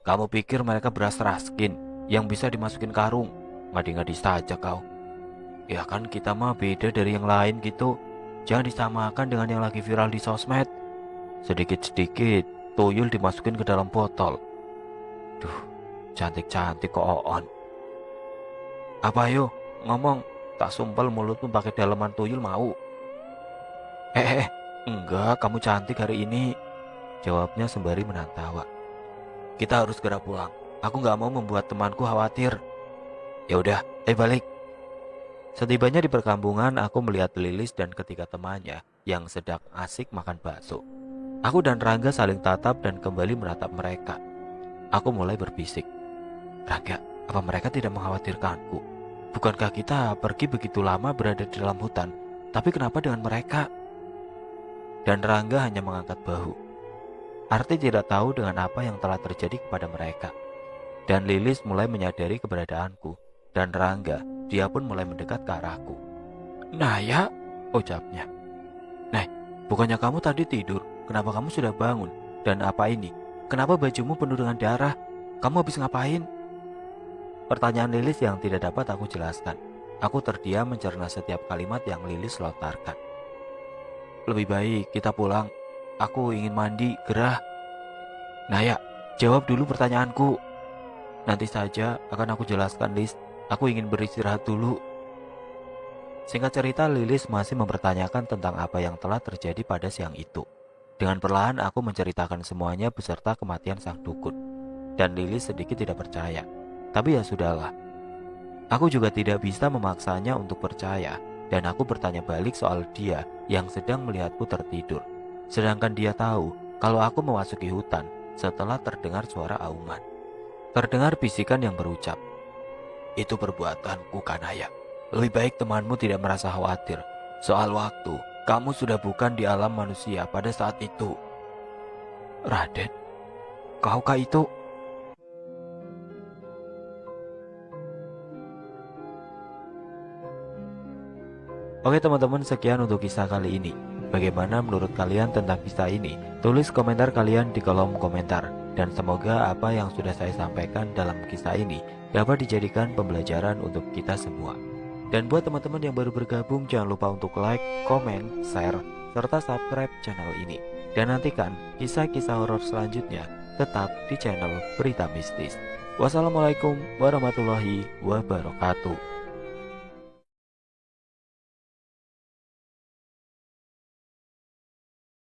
"Kamu pikir mereka beras raskin yang bisa dimasukin karung? Ngadi-ngadi saja kau. Ya kan kita mah beda dari yang lain gitu. Jangan disamakan dengan yang lagi viral di sosmed. Sedikit-sedikit tuyul dimasukin ke dalam botol. Duh, cantik-cantik kok Oon. Apa ayo, ngomong. Tak sumpel mulutmu pakai daleman tuyul mau." Enggak, kamu cantik hari ini," jawabnya sembari menahan tawa. "Kita harus segera pulang. Aku nggak mau membuat temanku khawatir." "Ya udah, balik." Setibanya di perkampungan, aku melihat Lilis dan ketiga temannya yang sedang asik makan bakso. Aku dan Rangga saling tatap dan kembali menatap mereka. Aku mulai berbisik. "Rangga, apa mereka tidak mengkhawatirkanku? Bukankah kita pergi begitu lama berada di dalam hutan, tapi kenapa dengan mereka?" Dan Rangga hanya mengangkat bahu. Arti tidak tahu dengan apa yang telah terjadi kepada mereka. Dan Lilis mulai menyadari keberadaanku. Dan Rangga, dia pun mulai mendekat ke arahku. "Naya," ucapnya. "Nah, bukannya kamu tadi tidur? Kenapa kamu sudah bangun? Dan apa ini? Kenapa bajumu penuh dengan darah? Kamu habis ngapain?" Pertanyaan Lilis yang tidak dapat aku jelaskan. Aku terdiam mencerna setiap kalimat yang Lilis lontarkan. "Lebih baik kita pulang. Aku ingin mandi, gerah." "Naya, jawab dulu pertanyaanku." "Nanti saja akan aku jelaskan, Lis. Aku ingin beristirahat dulu." Singkat cerita, Lilis masih mempertanyakan tentang apa yang telah terjadi pada siang itu. Dengan perlahan aku menceritakan semuanya beserta kematian sang dukun. Dan Lilis sedikit tidak percaya. Tapi ya sudahlah. Aku juga tidak bisa memaksanya untuk percaya. Dan aku bertanya balik soal dia yang sedang melihatku tertidur. Sedangkan dia tahu kalau aku memasuki hutan setelah terdengar suara auman. Terdengar bisikan yang berucap, "Itu perbuatanku, Kanaya. Lebih baik temanmu tidak merasa khawatir. Soal waktu, kamu sudah bukan di alam manusia pada saat itu." "Raden, kaukah itu?" Oke teman-teman, sekian untuk kisah kali ini. Bagaimana menurut kalian tentang kisah ini? Tulis komentar kalian di kolom komentar. Dan semoga apa yang sudah saya sampaikan dalam kisah ini dapat dijadikan pembelajaran untuk kita semua. Dan buat teman-teman yang baru bergabung, jangan lupa untuk like, komen, share, serta subscribe channel ini. Dan nantikan kisah-kisah horor selanjutnya tetap di channel Berita Mistis. Wassalamualaikum warahmatullahi wabarakatuh.